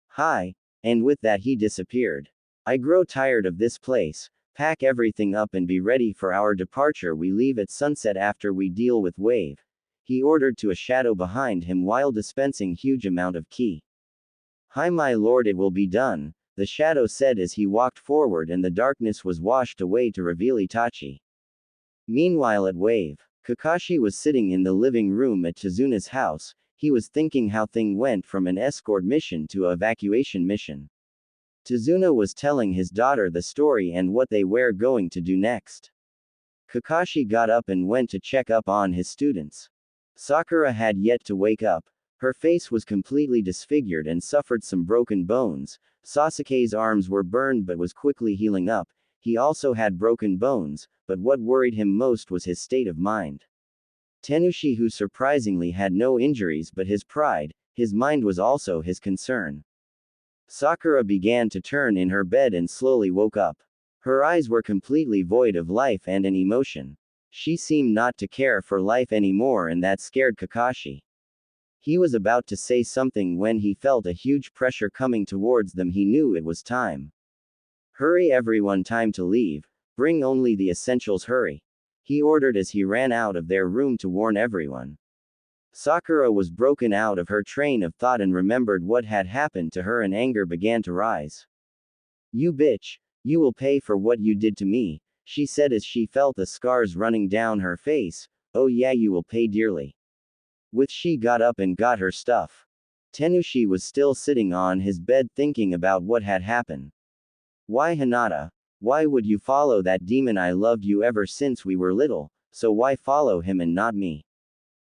Hi. And with that he disappeared. I grow tired of this place. Pack everything up and be ready for our departure. We leave at sunset after we deal with Wave. He ordered to a shadow behind him while dispensing huge amount of ki. Hi my lord, it will be done, the shadow said as he walked forward and the darkness was washed away to reveal Itachi. Meanwhile at Wave, Kakashi was sitting in the living room at Chizuna's house. He was thinking how things went from an escort mission to an evacuation mission. Chizuna was telling his daughter the story and what they were going to do next. Kakashi got up and went to check up on his students. Sakura had yet to wake up. Her face was completely disfigured and suffered some broken bones. Sasuke's arms were burned but was quickly healing up. He also had broken bones, but what worried him most was his state of mind. Tenushi, who surprisingly had no injuries but his pride, his mind was also his concern. Sakura began to turn in her bed and slowly woke up. Her eyes were completely void of life and an emotion. She seemed not to care for life anymore, and that scared Kakashi. He was about to say something when he felt a huge pressure coming towards them. He knew it was time. Hurry everyone, time to leave. Bring only the essentials, hurry. He ordered as he ran out of their room to warn everyone. Sakura was broken out of her train of thought and remembered what had happened to her, and anger began to rise. You bitch! You will pay for what you did to me, she said as she felt the scars running down her face. Oh yeah, you will pay dearly. With she got up and got her stuff. Tenushi was still sitting on his bed thinking about what had happened. Why, Hinata? Why would you follow that demon? I loved you ever since we were little, so why follow him and not me?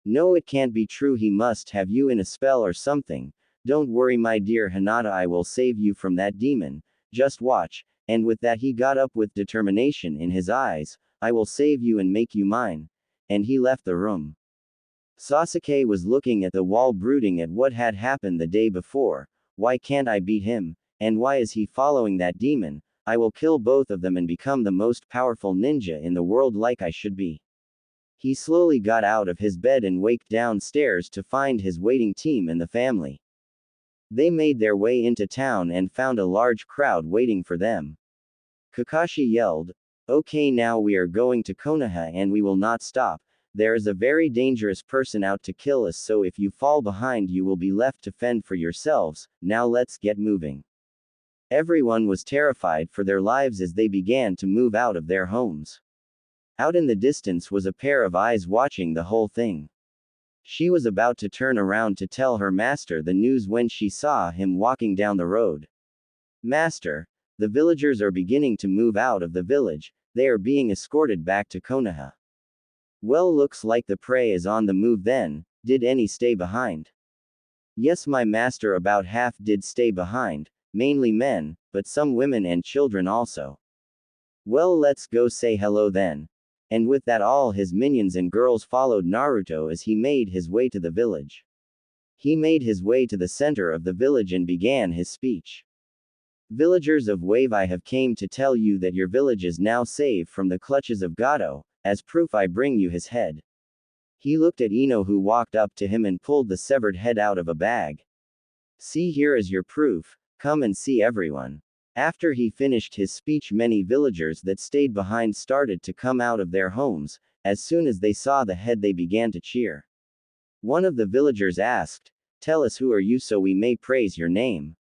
No, it can't be true. He must have you in a spell or something. Don't worry, my dear Hinata, I will save you from that demon. Just watch. And with that he got up with determination in his eyes. I will save you and make you mine. And he left the room. Sasuke was looking at the wall, brooding at what had happened the day before. Why can't I beat him? And why is he following that demon? I will kill both of them and become the most powerful ninja in the world like I should be. He slowly got out of his bed and walked downstairs to find his waiting team and the family. They made their way into town and found a large crowd waiting for them. Kakashi yelled, "Okay, now we are going to Konoha and we will not stop. There is a very dangerous person out to kill us, so if you fall behind you will be left to fend for yourselves. Now let's get moving." Everyone was terrified for their lives as they began to move out of their homes. Out in the distance was a pair of eyes watching the whole thing. She was about to turn around to tell her master the news when she saw him walking down the road. "Master, the villagers are beginning to move out of the village. They are being escorted back to Konoha." "Well, looks like the prey is on the move then. Did any stay behind?" "Yes, my master, about half did stay behind, mainly men, but some women and children also." "Well, let's go say hello then." And with that all his minions and girls followed Naruto as he made his way to the village. He made his way to the center of the village and began his speech. "Villagers of Wave, I have came to tell you that your village is now saved from the clutches of Gato. As proof I bring you his head." He looked at Ino, who walked up to him and pulled the severed head out of a bag. "See, here is your proof. Come and see everyone." After he finished his speech, many villagers that stayed behind started to come out of their homes. As soon as they saw the head they began to cheer. One of the villagers asked, "Tell us, who are you so we may praise your name?"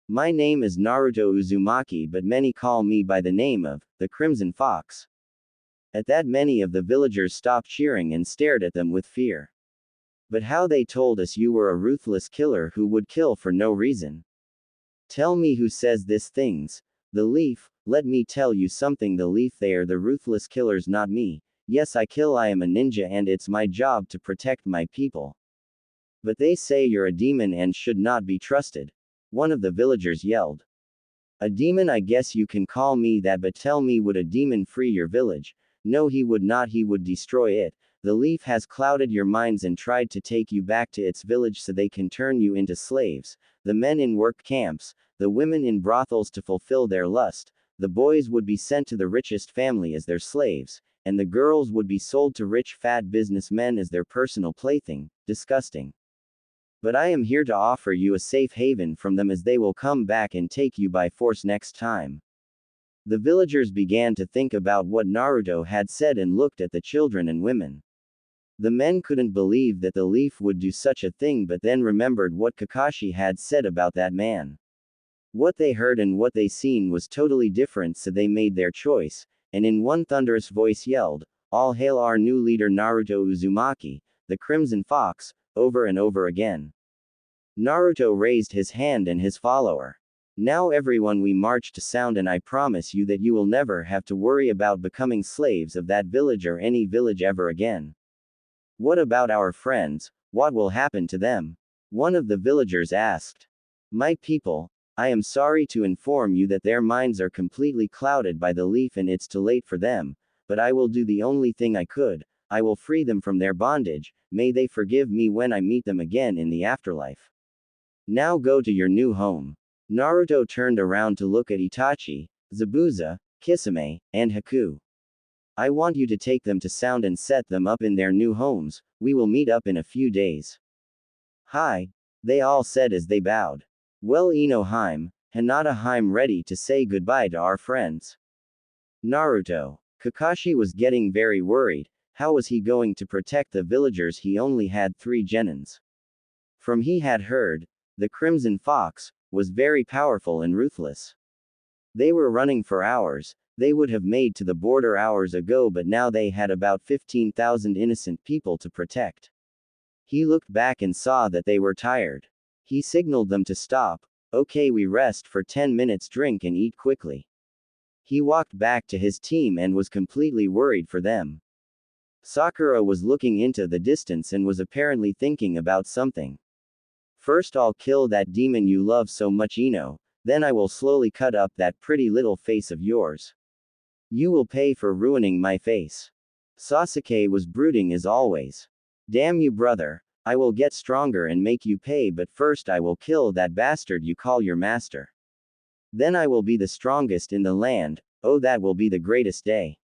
"My name is Naruto Uzumaki, but many call me by the name of the Crimson Fox." At that many of the villagers stopped cheering and stared at them with fear. "But how they told us you were a ruthless killer who would kill for no reason." "Tell me who says these things." "The Leaf. Let me tell you something, the Leaf, they are the ruthless killers, not me. Yes, I kill, I am a ninja and it's my job to protect my people." "But they say you're a demon and should not be trusted." One of the villagers yelled. "A demon? I guess you can call me that, but tell me, would a demon free your village?" "No, he would not, he would destroy it. The Leaf has clouded your minds and tried to take you back to its village so they can turn you into slaves. The men in work camps, the women in brothels to fulfill their lust, the boys would be sent to the richest family as their slaves, and the girls would be sold to rich fat businessmen as their personal plaything. Disgusting. But I am here to offer you a safe haven from them, as they will come back and take you by force next time." The villagers began to think about what Naruto had said and looked at the children and women. The men couldn't believe that the Leaf would do such a thing, but then remembered what Kakashi had said about that man. What they heard and what they seen was totally different, so they made their choice, and in one thunderous voice yelled, "All hail our new leader Naruto Uzumaki, the Crimson Fox," over and over again. Naruto raised his hand and his follower. "Now everyone, we march to sound, and I promise you that you will never have to worry about becoming slaves of that village or any village ever again." "What about our friends? What will happen to them?" one of the villagers asked. "My people, I am sorry to inform you that their minds are completely clouded by the Leaf and it's too late for them, but I will do the only thing I could. I will free them from their bondage. May they forgive me when I meet them again in the afterlife. Now go to your new home." Naruto turned around to look at Itachi, Zabuza, Kisame, and Haku. "I want you to take them to Sound and set them up in their new homes. We will meet up in a few days." Hi, they all said as they bowed. Well, Ino Haim, Hinata Haim, ready to say goodbye to our friends. Naruto. Kakashi was getting very worried. How was he going to protect the villagers? He only had 3 genins. From he had heard, the Crimson Fox was very powerful and ruthless. They were running for hours. They would have made to the border hours ago, but now they had about 15,000 innocent people to protect. He looked back and saw that they were tired. He signaled them to stop. Okay, we rest for 10 minutes, drink and eat quickly. He walked back to his team and was completely worried for them. Sakura was looking into the distance and was apparently thinking about something. First I'll kill that demon you love so much, Ino, then I will slowly cut up that pretty little face of yours. You will pay for ruining my face. Sasuke was brooding as always. Damn you, brother, I will get stronger and make you pay, but first I will kill that bastard you call your master. Then I will be the strongest in the land. Oh, that will be the greatest day.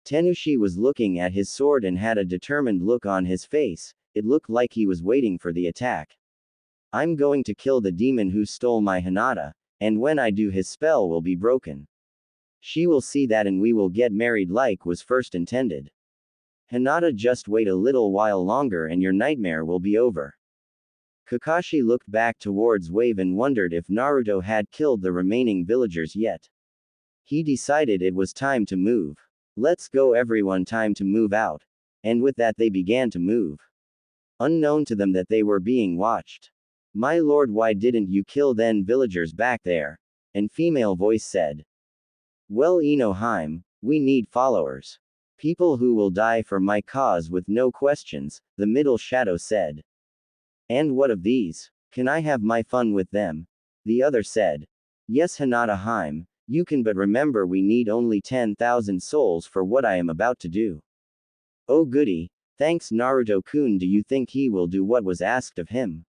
Tenushi was looking at his sword and had a determined look on his face. It looked like he was waiting for the attack. I'm going to kill the demon who stole my Hinata, and when I do, his spell will be broken. She will see that and we will get married like was first intended. Hinata, just wait a little while longer and your nightmare will be over. Kakashi looked back towards Wave and wondered if Naruto had killed the remaining villagers yet. He decided it was time to move. Let's go everyone, time to move out. And with that they began to move. Unknown to them that they were being watched. My lord, why didn't you kill then villagers back there? An female voice said. Well, Ino Haim, we need followers. People who will die for my cause with no questions, the middle shadow said. And what of these? Can I have my fun with them? The other said. Yes, Hinata Haim, you can, but remember we need only 10,000 souls for what I am about to do. Oh goody, thanks Naruto-kun. Do you think he will do what was asked of him?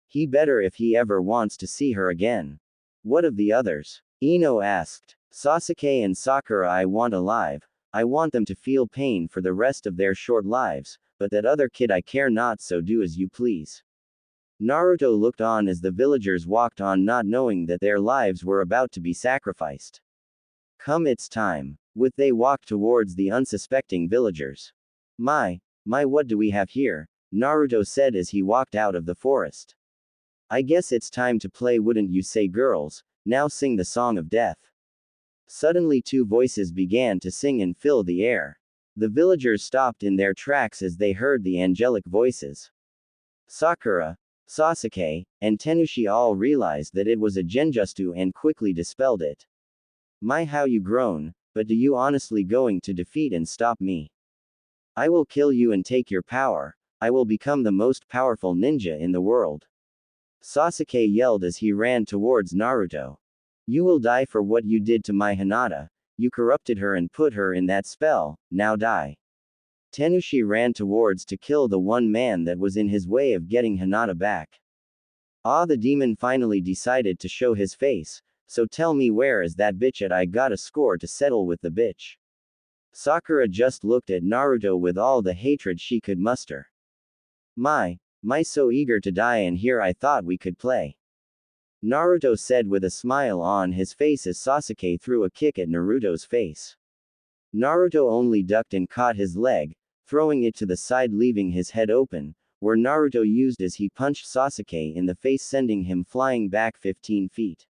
He better if he ever wants to see her again. What of the others? Ino asked. Sasuke and Sakura I want alive. I want them to feel pain for the rest of their short lives, but that other kid I care not, so do as you please. Naruto looked on as the villagers walked on, not knowing that their lives were about to be sacrificed. Come, it's time. With they walked towards the unsuspecting villagers. My, what do we have here? Naruto said as he walked out of the forest. I guess it's time to play, wouldn't you say, girls? Now sing the song of death. Suddenly 2 voices began to sing and fill the air. The villagers stopped in their tracks as they heard the angelic voices. Sakura, Sasuke, and Tenushi all realized that it was a genjutsu and quickly dispelled it. My, how you grown, but do you honestly going to defeat and stop me? I will kill you and take your power. I will become the most powerful ninja in the world. Sasuke yelled as he ran towards Naruto. You will die for what you did to my Hinata. You corrupted her and put her in that spell, now die. Tenushi ran towards to kill the one man that was in his way of getting Hinata back. Ah, the demon finally decided to show his face, so tell me where is that bitch at? I got a score to settle with the bitch. Sakura just looked at Naruto with all the hatred she could muster. My, so eager to die, and here I thought we could play. Naruto said with a smile on his face as Sasuke threw a kick at Naruto's face. Naruto only ducked and caught his leg, throwing it to the side leaving his head open, where Naruto used as he punched Sasuke in the face, sending him flying back 15 feet.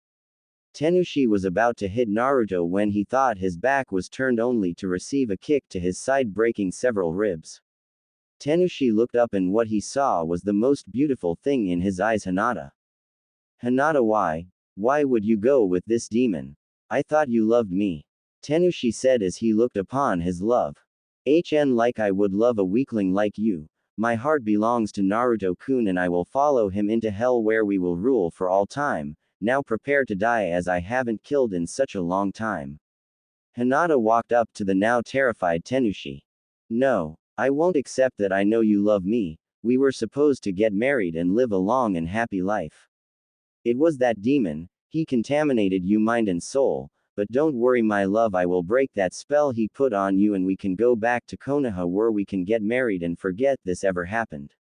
Tenushi was about to hit Naruto when he thought his back was turned only to receive a kick to his side, breaking several ribs. Tenushi looked up and what he saw was the most beautiful thing in his eyes, Hinata. Hinata, why would you go with this demon? I thought you loved me. Tenushi said as he looked upon his love. Like I would love a weakling like you. My heart belongs to Naruto-kun and I will follow him into hell where we will rule for all time. Now prepare to die as I haven't killed in such a long time. Hinata walked up to the now terrified Tenushi. No, I won't accept that. I know you love me. We were supposed to get married and live a long and happy life. It was that demon, he contaminated you mind and soul, but don't worry my love, I will break that spell he put on you and we can go back to Konoha where we can get married and forget this ever happened.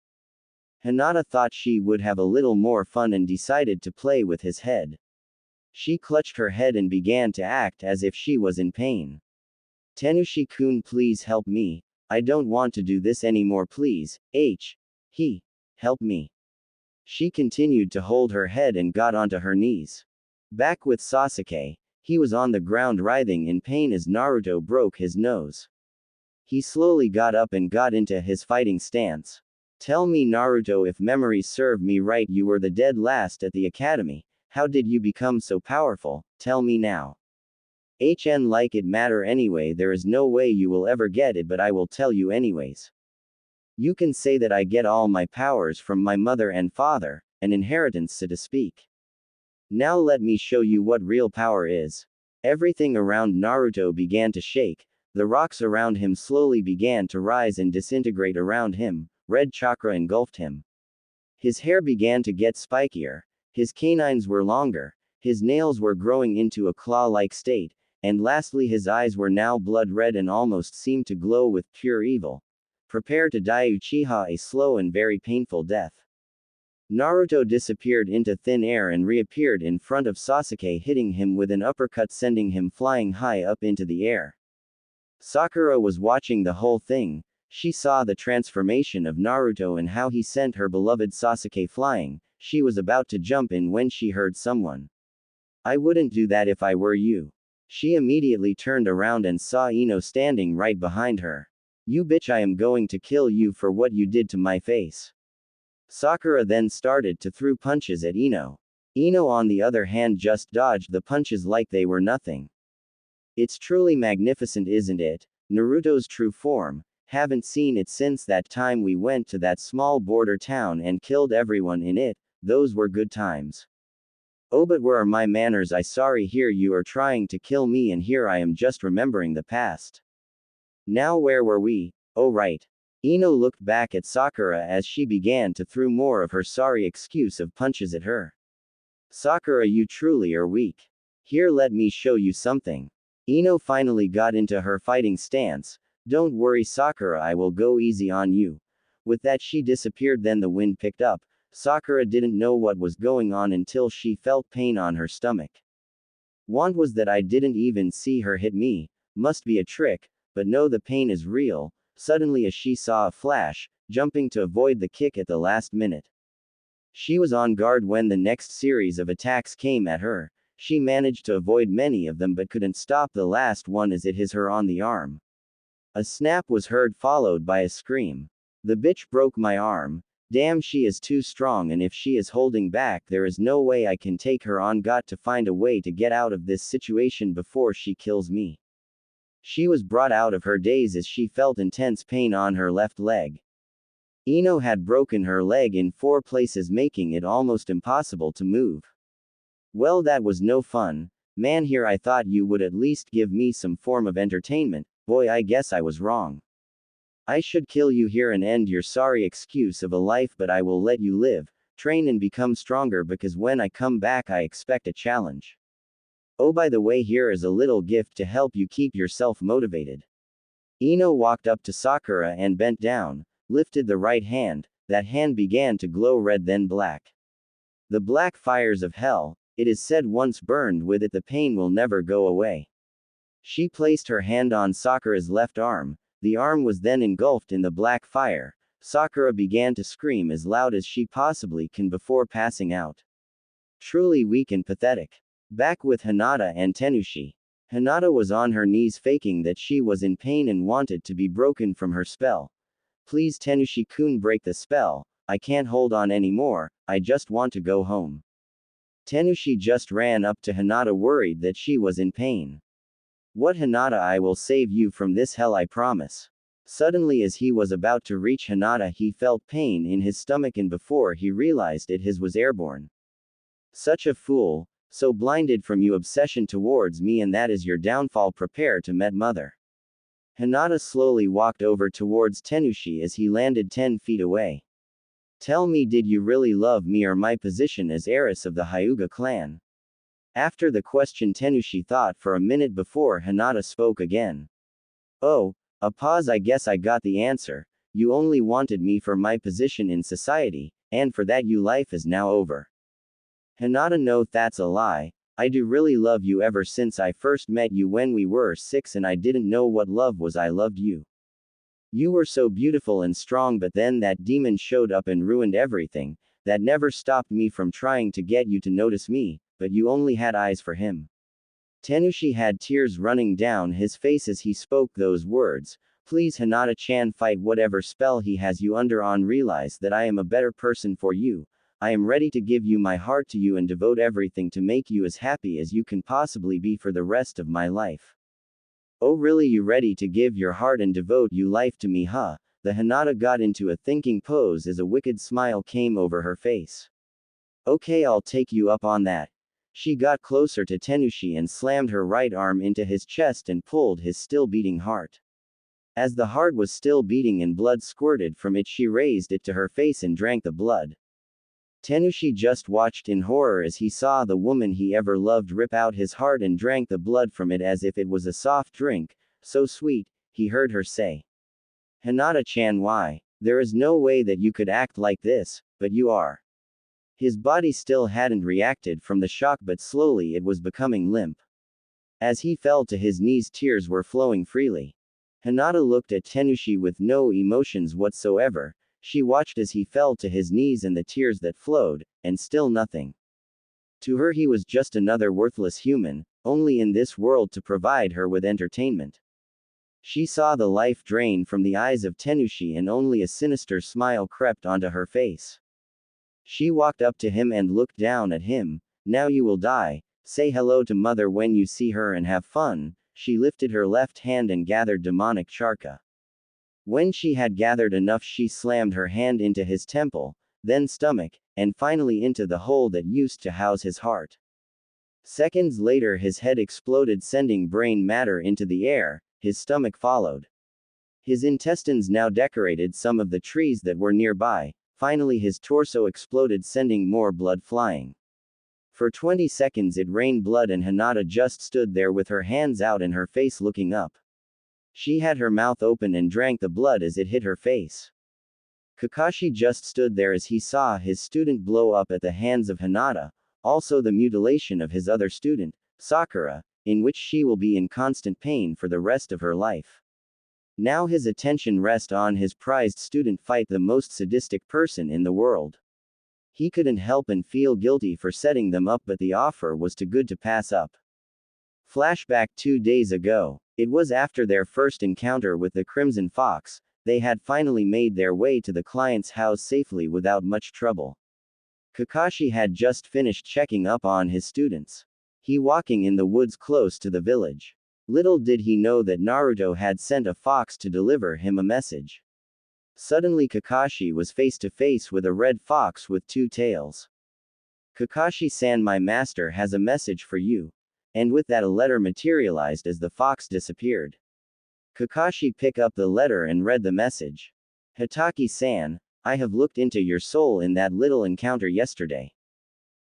Hinata thought she would have a little more fun and decided to play with his head. She clutched her head and began to act as if she was in pain. Tenushi-kun, please help me. I don't want to do this anymore, please. Help me. She continued to hold her head and got onto her knees. Back with Sasuke, he was on the ground writhing in pain as Naruto broke his nose. He slowly got up and got into his fighting stance. Tell me, Naruto, if memories serve me right, you were the dead last at the academy. How did you become so powerful? Tell me now. Like it matter anyway, there is no way you will ever get it, but I will tell you anyways. You can say that I get all my powers from my mother and father, an inheritance so to speak. Now let me show you what real power is. Everything around Naruto began to shake, the rocks around him slowly began to rise and disintegrate around him, red chakra engulfed him. His hair began to get spikier, his canines were longer, his nails were growing into a claw-like state, and lastly his eyes were now blood red and almost seemed to glow with pure evil. Prepare to die, Uchiha, a slow and very painful death. Naruto disappeared into thin air and reappeared in front of Sasuke, hitting him with an uppercut, sending him flying high up into the air. Sakura was watching the whole thing. She saw the transformation of Naruto and how he sent her beloved Sasuke flying. She was about to jump in when she heard someone. I wouldn't do that if I were you. She immediately turned around and saw Ino standing right behind her. You bitch, I am going to kill you for what you did to my face. Sakura then started to throw punches at Ino. Ino on the other hand just dodged the punches like they were nothing. It's truly magnificent, isn't it? Naruto's true form. Haven't seen it since that time we went to that small border town and killed everyone in it. Those were good times. Oh, but where are my manners? I sorry, here you are trying to kill me and here I am just remembering the past. Now where were we? Oh right. Ino looked back at Sakura as she began to throw more of her sorry excuse of punches at her. Sakura, you truly are weak. Here, let me show you something. Ino finally got into her fighting stance. Don't worry Sakura, I will go easy on you. With that she disappeared. Then the wind picked up. Sakura didn't know what was going on until she felt pain on her stomach. Want was that I didn't even see her hit me. Must be a trick, but no, the pain is real. Suddenly as she saw a flash, jumping to avoid the kick at the last minute. She was on guard when the next series of attacks came at her. She managed to avoid many of them but couldn't stop the last one as it hit her on the arm. A snap was heard followed by a scream. The bitch broke my arm. Damn, she is too strong, and if she is holding back there is no way I can take her on. Got to find a way to get out of this situation before she kills me. She was brought out of her daze as she felt intense pain on her left leg. Ino had broken her leg in 4 places, making it almost impossible to move. Well, that was no fun. Man, here I thought you would at least give me some form of entertainment. Boy, I guess I was wrong. I should kill you here and end your sorry excuse of a life, but I will let you live, train and become stronger, because when I come back I expect a challenge. Oh, by the way, here is a little gift to help you keep yourself motivated. Ino walked up to Sakura and bent down, lifted the right hand. That hand began to glow red then black. The black fires of hell, it is said, once burned with it the pain will never go away. She placed her hand on Sakura's left arm. The arm was then engulfed in the black fire. Sakura began to scream as loud as she possibly can before passing out. Truly weak and pathetic. Back with Hinata and Tenushi. Hinata was on her knees faking that she was in pain and wanted to be broken from her spell. Please Tenushi-kun, break the spell. I can't hold on anymore, I just want to go home. Tenushi just ran up to Hinata worried that she was in pain. What, Hinata, I will save you from this hell, I promise. Suddenly as he was about to reach Hinata he felt pain in his stomach and before he realized it his was airborne. Such a fool, so blinded from your obsession towards me, and that is your downfall. Prepare to meet mother. Hinata slowly walked over towards Tenushi as he landed 10 feet away. Tell me, did you really love me or my position as heiress of the Hyuga clan? After the question Tenushi thought for a minute before Hinata spoke again. Oh, a pause. I guess I got the answer. You only wanted me for my position in society, and for that your life is now over. Hinata, no, that's a lie. I do really love you ever since I first met you when we were 6 and I didn't know what love was. I loved you. You were so beautiful and strong, but then that demon showed up and ruined everything. That never stopped me from trying to get you to notice me, but you only had eyes for him. Tenushi had tears running down his face as he spoke those words. Please Hinata-chan, fight whatever spell he has you under on. Realize that I am a better person for you. I am ready to give you my heart to you and devote everything to make you as happy as you can possibly be for the rest of my life. Oh really, you ready to give your heart and devote your life to me, huh? The Hinata got into a thinking pose as a wicked smile came over her face. Okay, I'll take you up on that. She got closer to Tenushi and slammed her right arm into his chest and pulled his still beating heart. As the heart was still beating and blood squirted from it, she raised it to her face and drank the blood. Tenushi just watched in horror as he saw the woman he ever loved rip out his heart and drank the blood from it as if it was a soft drink. So sweet, he heard her say. Hinata-chan, why? There is no way that you could act like this, but you are. His body still hadn't reacted from the shock, but slowly it was becoming limp. As he fell to his knees, tears were flowing freely. Hinata looked at Tenushi with no emotions whatsoever. She watched as he fell to his knees and the tears that flowed, and still nothing. To her he was just another worthless human, only in this world to provide her with entertainment. She saw the life drain from the eyes of Tenushi and only a sinister smile crept onto her face. She walked up to him and looked down at him. Now you will die. Say hello to mother when you see her and have fun. She lifted her left hand and gathered demonic charka. When she had gathered enough, she slammed her hand into his temple, then stomach, and finally into the hole that used to house his heart. Seconds later his head exploded, sending brain matter into the air. His stomach followed. His intestines now decorated some of the trees that were nearby. Finally his torso exploded, sending more blood flying. For 20 seconds it rained blood and Hinata just stood there with her hands out and her face looking up. She had her mouth open and drank the blood as it hit her face. Kakashi just stood there as he saw his student blow up at the hands of Hinata, also the mutilation of his other student, Sakura, in which she will be in constant pain for the rest of her life. Now his attention rests on his prized student fight the most sadistic person in the world. He couldn't help and feel guilty for setting them up, but the offer was too good to pass up. Flashback 2 days ago. It was after their first encounter with the Crimson Fox. They had finally made their way to the client's house safely without much trouble. Kakashi had just finished checking up on his students. He walking in the woods close to the village. Little did he know that Naruto had sent a fox to deliver him a message. Suddenly Kakashi was face to face with a red fox with 2 tails. Kakashi-san, my master has a message for you. And with that a letter materialized as the fox disappeared. Kakashi picked up the letter and read the message. Hitaki-san, I have looked into your soul in that little encounter yesterday.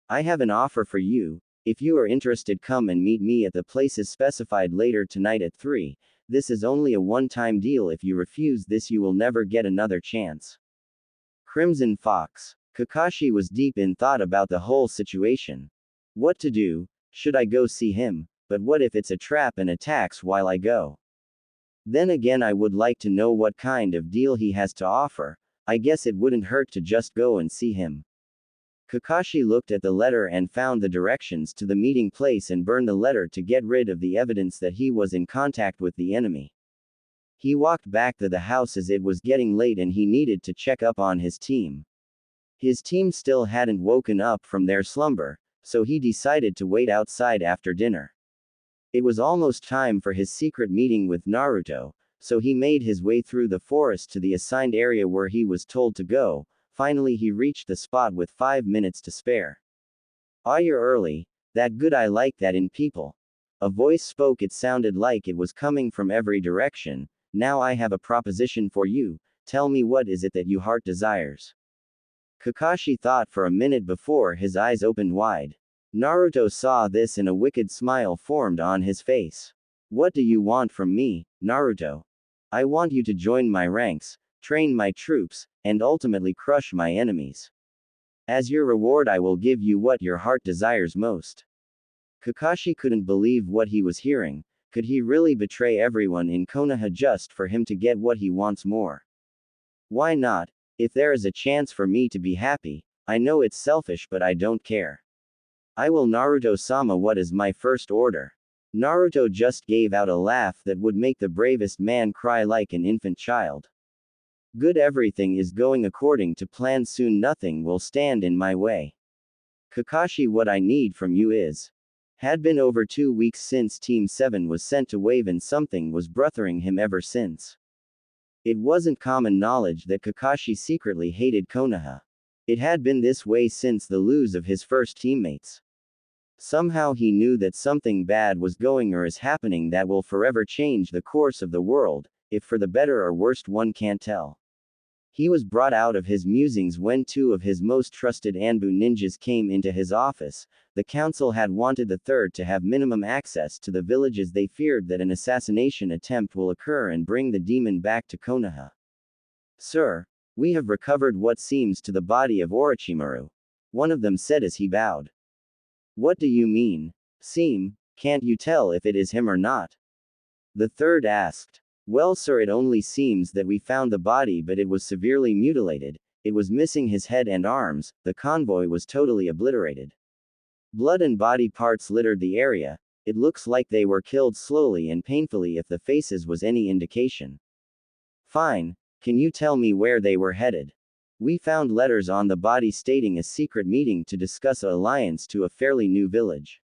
I have an offer for you. If you are interested, come and meet me at the places specified later tonight at 3. This is only a one-time deal. If you refuse this, you will never get another chance. Crimson Fox. Kakashi was deep in thought about the whole situation. What to do? Should I go see him? But what if it's a trap and attacks while I go? Then again, I would like to know what kind of deal he has to offer. I guess it wouldn't hurt to just go and see him. Kakashi looked at the letter and found the directions to the meeting place and burned the letter to get rid of the evidence that he was in contact with the enemy. He walked back to the house as it was getting late and he needed to check up on his team. His team still hadn't woken up from their slumber, so he decided to wait outside after dinner. It was almost time for his secret meeting with Naruto, so he made his way through the forest to the assigned area where he was told to go. Finally he reached the spot with 5 minutes to spare. Ah, you're early. That good, I like that in people. A voice spoke. It sounded like it was coming from every direction. Now I have a proposition for you. Tell me, what is it that your heart desires? Kakashi thought for a minute before his eyes opened wide. Naruto saw this and a wicked smile formed on his face. What do you want from me, Naruto? I want you to join my ranks. train my troops, and ultimately crush my enemies. As your reward, I will give you what your heart desires most. Kakashi couldn't believe what he was hearing. Could he really betray everyone in Konoha just for him to get what he wants more? Why not? If there is a chance for me to be happy, I know it's selfish, but I don't care. I will. Naruto-sama, what is my first order? Naruto just gave out a laugh that would make the bravest man cry like an infant child. Good, everything is going according to plan. Soon nothing will stand in my way. Kakashi, what I need from you is. Had been over 2 weeks since Team 7 was sent to Wave, and something was bothering him ever since. It wasn't common knowledge that Kakashi secretly hated Konoha. It had been this way since the lose of his first teammates. Somehow he knew that something bad was going or is happening that will forever change the course of the world, if for the better or worst one can't tell. He was brought out of his musings when 2 of his most trusted Anbu ninjas came into his office. The council had wanted the third to have minimum access to the villages. They feared that an assassination attempt will occur and bring the demon back to Konoha. Sir, we have recovered what seems to the body of Orochimaru, one of them said as he bowed. What do you mean? Seem, can't you tell if it is him or not? The third asked. Well, sir, it only seems that we found the body, but it was severely mutilated. It was missing his head and arms. The convoy was totally obliterated. Blood and body parts littered the area. It looks like they were killed slowly and painfully, if the faces was any indication. Fine. Can you tell me where they were headed? We found letters on the body stating a secret meeting to discuss an alliance to a fairly new village.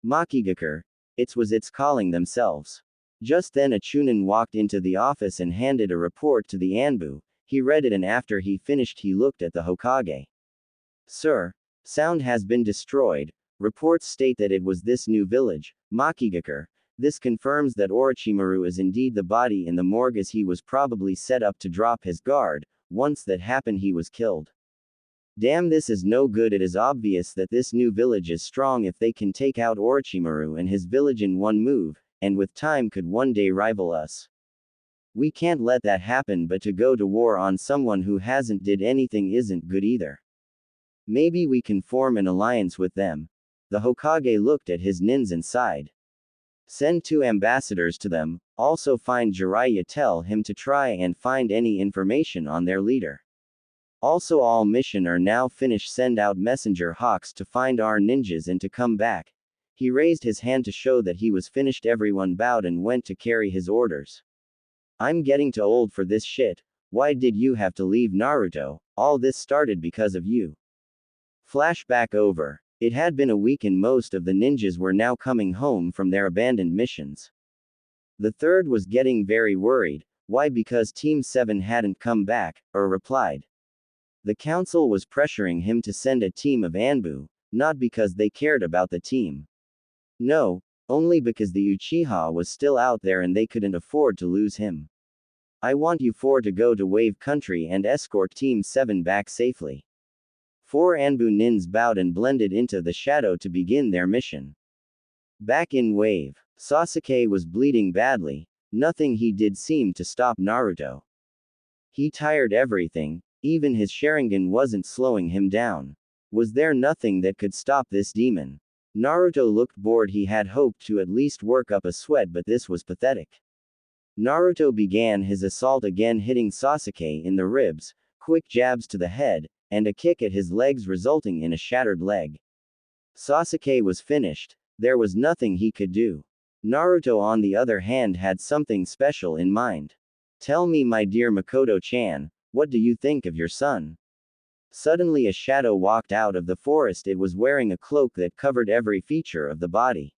Makigakure. It's calling themselves. Just then a Chunin walked into the office and handed a report to the Anbu. He read it, and after he finished he looked at the Hokage. Sir, sound has been destroyed. Reports state that it was this new village, Makigakure. This confirms that Orochimaru is indeed the body in the morgue, as he was probably set up to drop his guard. Once that happened he was killed. Damn, this is no good. It is obvious that this new village is strong if they can take out Orochimaru and his village in one move, and with time could one day rival us. We can't let that happen, but to go to war on someone who hasn't did anything isn't good either. Maybe we can form an alliance with them. The Hokage looked at his nins and sighed. Send 2 ambassadors to them, also find Jiraiya, tell him to try and find any information on their leader. Also, all mission are now finished. Send out messenger hawks to find our ninjas and to come back. He raised his hand to show that he was finished. Everyone bowed and went to carry his orders. I'm getting too old for this shit. Why did you have to leave, Naruto? All this started because of you. Flashback over. It had been a week and most of the ninjas were now coming home from their abandoned missions. The third was getting very worried. Why? Because Team 7 hadn't come back, or replied. The council was pressuring him to send a team of Anbu, not because they cared about the team. No, only because the Uchiha was still out there and they couldn't afford to lose him. I want you 4 to go to Wave Country and escort Team 7 back safely. 4 Anbu nins bowed and blended into the shadow to begin their mission. Back in Wave, Sasuke was bleeding badly. Nothing he did seemed to stop Naruto. He tired everything, even his Sharingan wasn't slowing him down. Was there nothing that could stop this demon? Naruto looked bored. He had hoped to at least work up a sweat, but this was pathetic. Naruto began his assault again, hitting Sasuke in the ribs, quick jabs to the head, and a kick at his legs, resulting in a shattered leg. Sasuke was finished. There was nothing he could do. Naruto, on the other hand, had something special in mind. Tell me, my dear Mikoto-chan, what do you think of your son? Suddenly a shadow walked out of the forest. It was wearing a cloak that covered every feature of the body.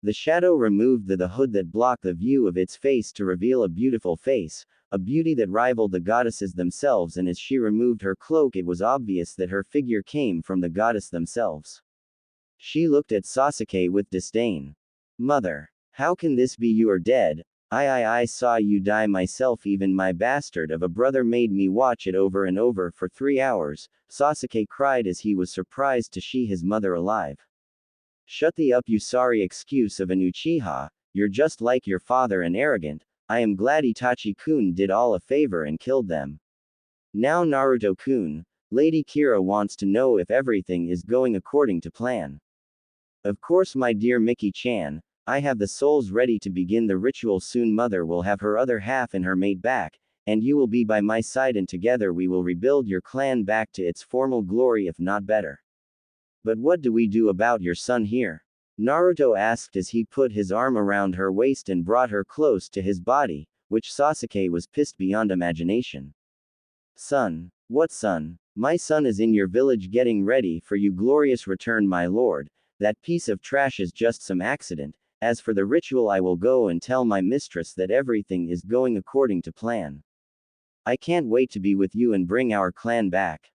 The shadow removed the hood that blocked the view of its face to reveal a beautiful face, a beauty that rivaled the goddesses themselves, and as she removed her cloak it was obvious that her figure came from the goddess themselves. She looked at Sasuke with disdain. Mother, how can this be? You are dead. I saw you die myself. Even my bastard of a brother made me watch it over and over for 3 hours, Sasuke cried as he was surprised to see his mother alive. Shut the up, you sorry excuse of an Uchiha, you're just like your father and arrogant. I am glad Itachi-kun did all a favor and killed them. Now Naruto-kun, Lady Kira wants to know if everything is going according to plan. Of course, my dear Miki-chan, I have the souls ready to begin the ritual soon. Mother will have her other half and her mate back, and you will be by my side, and together we will rebuild your clan back to its former glory, if not better. But what do we do about your son here? Naruto asked as he put his arm around her waist and brought her close to his body, which Sasuke was pissed beyond imagination. Son? What son? My son is in your village getting ready for you glorious return, my lord. That piece of trash is just some accident. As for the ritual, I will go and tell my mistress that everything is going according to plan. I can't wait to be with you and bring our clan back.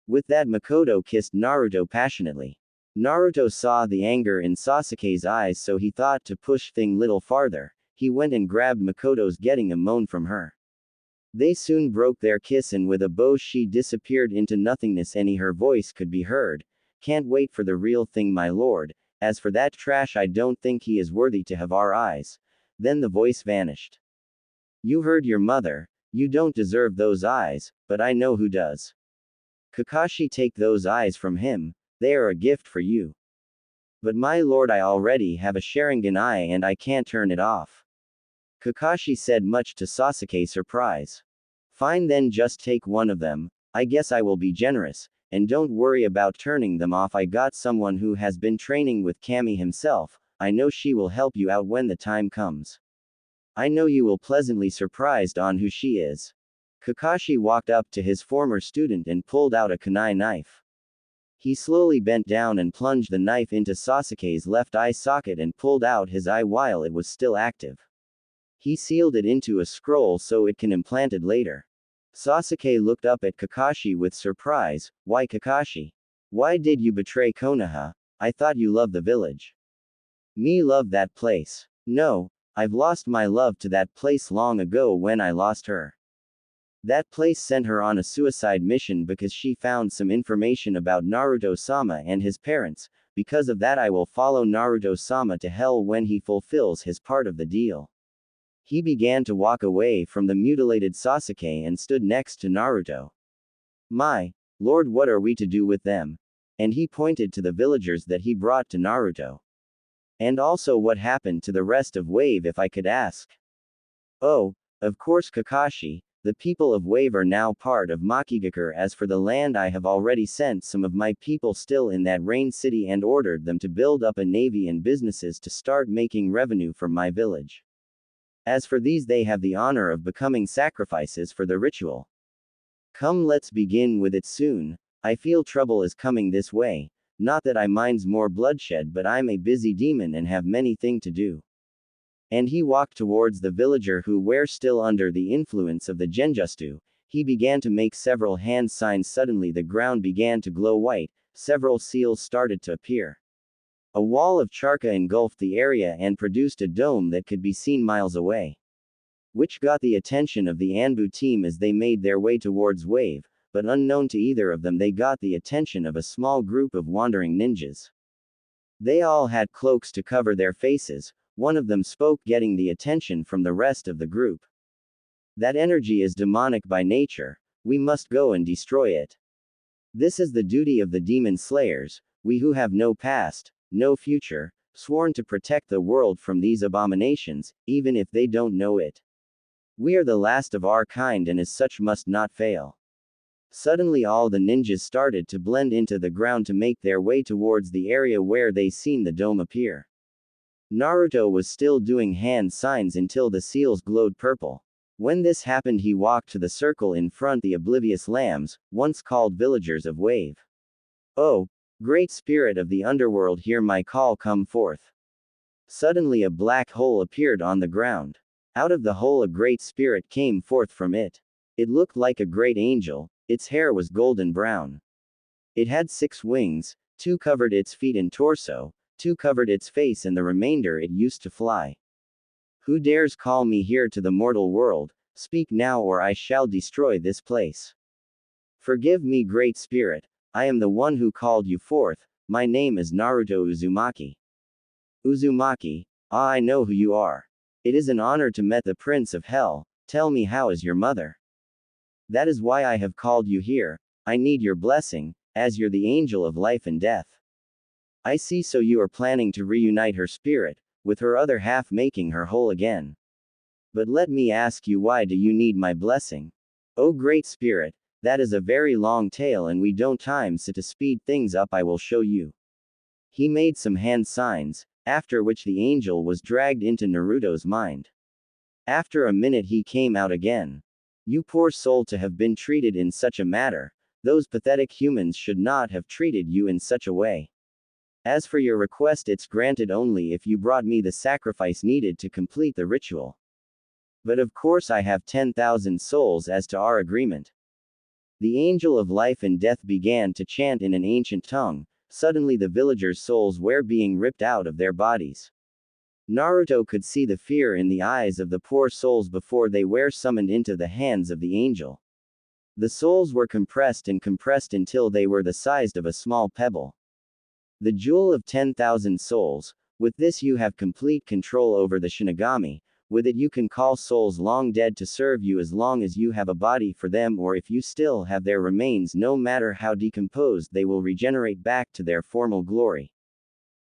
With that, Mikoto kissed Naruto passionately. Naruto saw the anger in Sasuke's eyes, so he thought to push things little farther. He went and grabbed Mikoto's, getting a moan from her. They soon broke their kiss, and with a bow she disappeared into nothingness, and her voice could be heard. Can't wait for the real thing, my lord. As for that trash, I don't think he is worthy to have our eyes. Then the voice vanished. You heard your mother. You don't deserve those eyes, but I know who does. Kakashi, take those eyes from him. They are a gift for you. But my lord, I already have a Sharingan eye and I can't turn it off. Kakashi said, much to Sasuke's surprise. Fine then, just take one of them. I guess I will be generous, and don't worry about turning them off. I got someone who has been training with Kami himself. I know she will help you out when the time comes. I know you will pleasantly surprised on who she is. Kakashi walked up to his former student and pulled out a kunai knife. He slowly bent down and plunged the knife into Sasuke's left eye socket and pulled out his eye while it was still active. He sealed it into a scroll so it can implant it later. Sasuke looked up at Kakashi with surprise. Why, Kakashi? Why did you betray Konoha? I thought you loved the village. Me love that place. No, I've lost my love to that place long ago when I lost her. That place sent her on a suicide mission because she found some information about Naruto-sama and his parents. Because of that, I will follow Naruto-sama to hell when he fulfills his part of the deal. He began to walk away from the mutilated Sasuke and stood next to Naruto. My lord, what are we to do with them? And he pointed to the villagers that he brought to Naruto. And also, what happened to the rest of Wave, if I could ask? Oh, of course, Kakashi. The people of Wave are now part of Makigakure. As for the land, I have already sent some of my people still in that Rain City and ordered them to build up a navy and businesses to start making revenue from my village. As for these, they have the honor of becoming sacrifices for the ritual. Come, let's begin with it soon. I feel trouble is coming this way. Not that I minds more bloodshed, but I'm a busy demon and have many things to do. And he walked towards the villager who were still under the influence of the Genjutsu. He began to make several hand signs. Suddenly the ground began to glow white. Several seals started to appear. A wall of charca engulfed the area and produced a dome that could be seen miles away, which got the attention of the Anbu team as they made their way towards Wave, but unknown to either of them, they got the attention of a small group of wandering ninjas. They all had cloaks to cover their faces. One of them spoke, getting the attention from the rest of the group. That energy is demonic by nature. We must go and destroy it. This is the duty of the demon slayers, we who have no past, no future, sworn to protect the world from these abominations, even if they don't know it. We are the last of our kind and as such must not fail. Suddenly all the ninjas started to blend into the ground to make their way towards the area where they seen the dome appear. Naruto was still doing hand signs until the seals glowed purple. When this happened, he walked to the circle in front. The oblivious lambs, once called villagers of Wave. Oh, great spirit of the underworld, hear my call, come forth. Suddenly a black hole appeared on the ground. Out of the hole a great spirit came forth from it. It looked like a great angel. Its hair was golden brown. It had 6 wings, 2 covered its feet and torso, 2 covered its face, and the remainder it used to fly. Who dares call me here to the mortal world? Speak now or I shall destroy this place. Forgive me, great spirit. I am the one who called you forth. My name is Naruto Uzumaki. Uzumaki, ah, I know who you are. It is an honor to meet the Prince of Hell. Tell me, how is your mother? That is why I have called you here. I need your blessing, as you're the angel of life and death. I see, so you are planning to reunite her spirit, with her other half, making her whole again. But let me ask you, why do you need my blessing? Oh great spirit, that is a very long tale and we don't time, so to speed things up I will show you. He made some hand signs, after which the angel was dragged into Naruto's mind. After a minute he came out again. You poor soul, to have been treated in such a matter. Those pathetic humans should not have treated you in such a way. As for your request, it's granted only if you brought me the sacrifice needed to complete the ritual. But of course I have 10,000 souls as to our agreement. The angel of life and death began to chant in an ancient tongue. Suddenly the villagers' souls were being ripped out of their bodies. Naruto could see the fear in the eyes of the poor souls before they were summoned into the hands of the angel. The souls were compressed and compressed until they were the size of a small pebble. The jewel of 10,000 souls. With this you have complete control over the Shinigami. With it you can call souls long dead to serve you as long as you have a body for them, or if you still have their remains, no matter how decomposed, they will regenerate back to their former glory.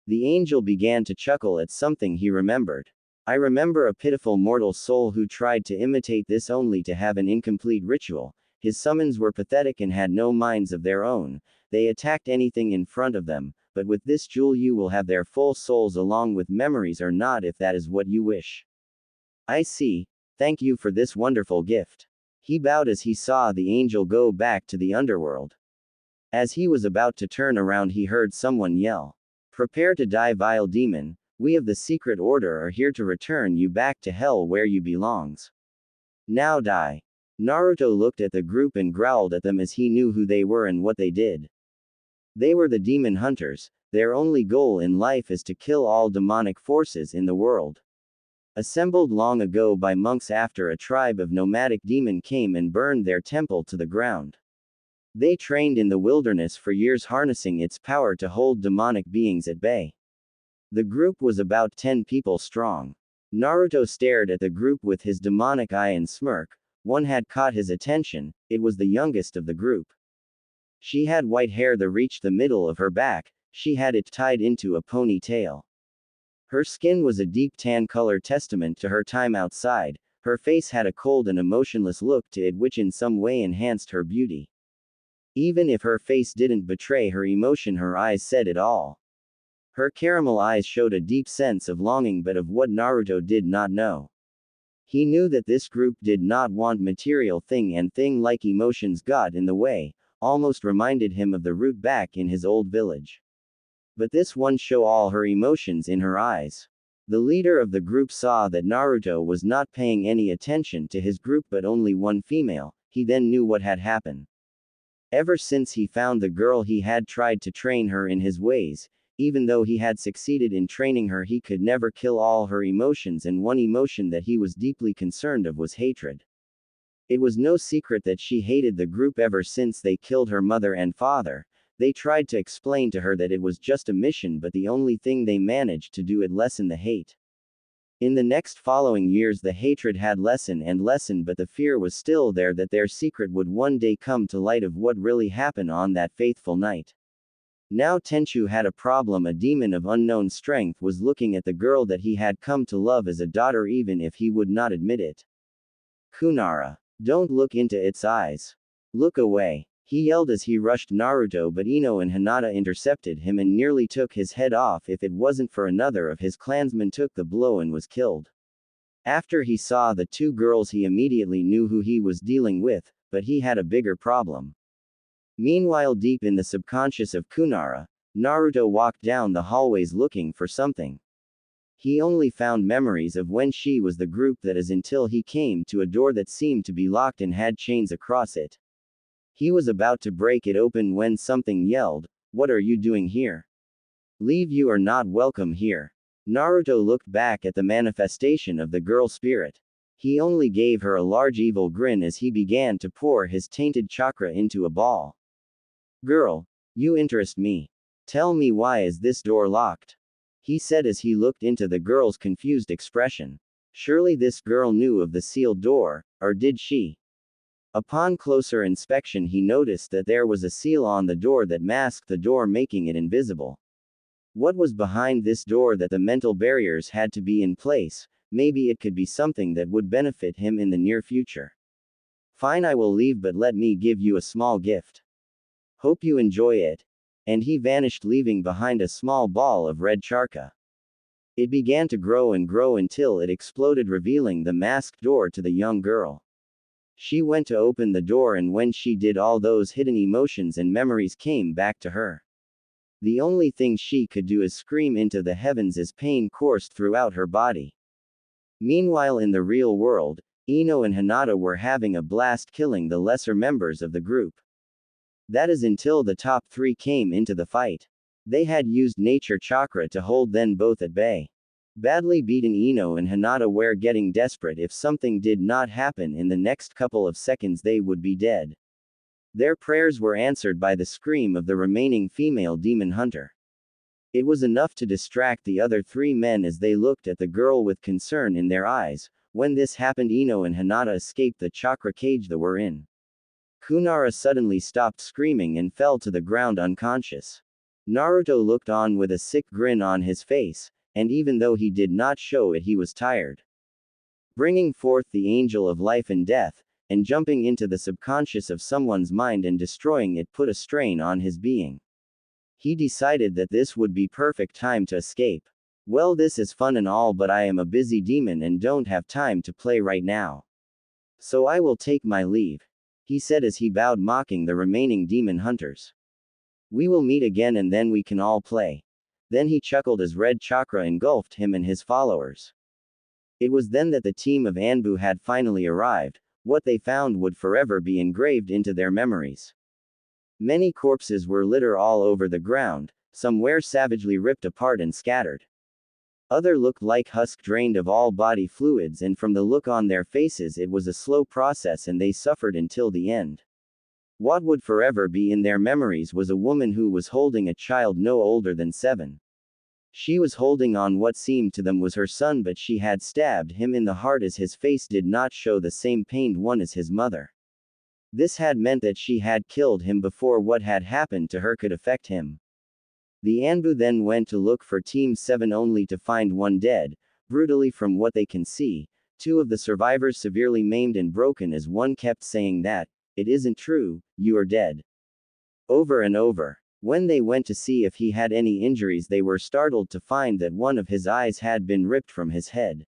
The angel began to chuckle at something he remembered. I remember a pitiful mortal soul who tried to imitate this only to have an incomplete ritual. His summons were pathetic and had no minds of their own. They attacked anything in front of them, but with this jewel you will have their full souls along with memories, or not, if that is what you wish. I see. Thank you for this wonderful gift. He bowed as he saw the angel go back to the underworld. As he was about to turn around, he heard someone yell, "Prepare to die, vile demon. We of the secret order are here to return you back to hell where you belongs. Now die." Naruto looked at the group and growled at them as he knew who they were and what they did. They were the demon hunters. Their only goal in life is to kill all demonic forces in the world. Assembled long ago by monks after a tribe of nomadic demon came and burned their temple to the ground. They trained in the wilderness for years, harnessing its power to hold demonic beings at bay. The group was about 10 people strong. Naruto stared at the group with his demonic eye and smirk. One had caught his attention. It was the youngest of the group. She had white hair that reached the middle of her back. She had it tied into a ponytail. Her skin was a deep tan color, testament to her time outside. Her face had a cold and emotionless look to it which in some way enhanced her beauty. Even if her face didn't betray her emotion, her eyes said it all. Her caramel eyes showed a deep sense of longing, but of what Naruto did not know. He knew that this group did not want material thing, and thing-like emotions got in the way, almost reminded him of the route back in his old village. But this one showed all her emotions in her eyes. The leader of the group saw that Naruto was not paying any attention to his group but only one female. He then knew what had happened. Ever since he found the girl, he had tried to train her in his ways. Even though he had succeeded in training her, he could never kill all her emotions, and one emotion that he was deeply concerned of was hatred. It was no secret that she hated the group ever since they killed her mother and father. They tried to explain to her that it was just a mission, but the only thing they managed to do it lessen the hate. In the next following years the hatred had lessened and lessened, but the fear was still there that their secret would one day come to light of what really happened on that fateful night. Now Tenchu had a problem. A demon of unknown strength was looking at the girl that he had come to love as a daughter, even if he would not admit it. "Kunara, don't look into its eyes. Look away," he yelled as he rushed Naruto, but Ino and Hinata intercepted him and nearly took his head off. If it wasn't for another of his clansmen took the blow and was killed. After he saw the two girls he immediately knew who he was dealing with, but he had a bigger problem. Meanwhile, deep in the subconscious of Kunara, Naruto walked down the hallways looking for something. He only found memories of when she was the group, that is, until he came to a door that seemed to be locked and had chains across it. He was about to break it open when something yelled, "What are you doing here? Leave, you are not welcome here." Naruto looked back at the manifestation of the girl spirit. He only gave her a large evil grin as he began to pour his tainted chakra into a ball. "Girl, you interest me. Tell me, why is this door locked?" he said as he looked into the girl's confused expression. Surely this girl knew of the sealed door, or did she? Upon closer inspection, he noticed that there was a seal on the door that masked the door, making it invisible. What was behind this door that the mental barriers had to be in place? Maybe it could be something that would benefit him in the near future. Fine, I will leave, but let me give you a small gift. Hope you enjoy it. And he vanished, leaving behind a small ball of red charca. It began to grow and grow until it exploded, revealing the masked door to the young girl. She went to open the door, and when she did, all those hidden emotions and memories came back to her. The only thing she could do is scream into the heavens as pain coursed throughout her body. Meanwhile, in the real world, Ino and Hinata were having a blast, killing the lesser members of the group. That is until the top three came into the fight. They had used nature chakra to hold them both at bay. Badly beaten, Ino and Hinata were getting desperate. If something did not happen in the next couple of seconds, they would be dead. Their prayers were answered by the scream of the remaining female demon hunter. It was enough to distract the other three men as they looked at the girl with concern in their eyes. When this happened, Ino and Hinata escaped the chakra cage they were in. Kunara suddenly stopped screaming and fell to the ground unconscious. Naruto looked on with a sick grin on his face, and even though he did not show it, he was tired. Bringing forth the angel of life and death, and jumping into the subconscious of someone's mind and destroying it put a strain on his being. He decided that this would be perfect time to escape. Well, this is fun and all, but I am a busy demon and don't have time to play right now. So I will take my leave, he said as he bowed, mocking the remaining demon hunters. We will meet again and then we can all play. Then he chuckled as red chakra engulfed him and his followers. It was then that the team of Anbu had finally arrived. What they found would forever be engraved into their memories. Many corpses were littered all over the ground, some were savagely ripped apart and scattered. Others looked like husk drained of all body fluids, and from the look on their faces it was a slow process and they suffered until the end. What would forever be in their memories was a woman who was holding a child no older than 7. She was holding on what seemed to them was her son, but she had stabbed him in the heart as his face did not show the same pained one as his mother. This had meant that she had killed him before what had happened to her could affect him. The Anbu then went to look for Team 7 only to find one dead, brutally from what they can see, 2 of the survivors severely maimed and broken as one kept saying that, "It isn't true, you are dead." Over and over. When they went to see if he had any injuries, they were startled to find that one of his eyes had been ripped from his head.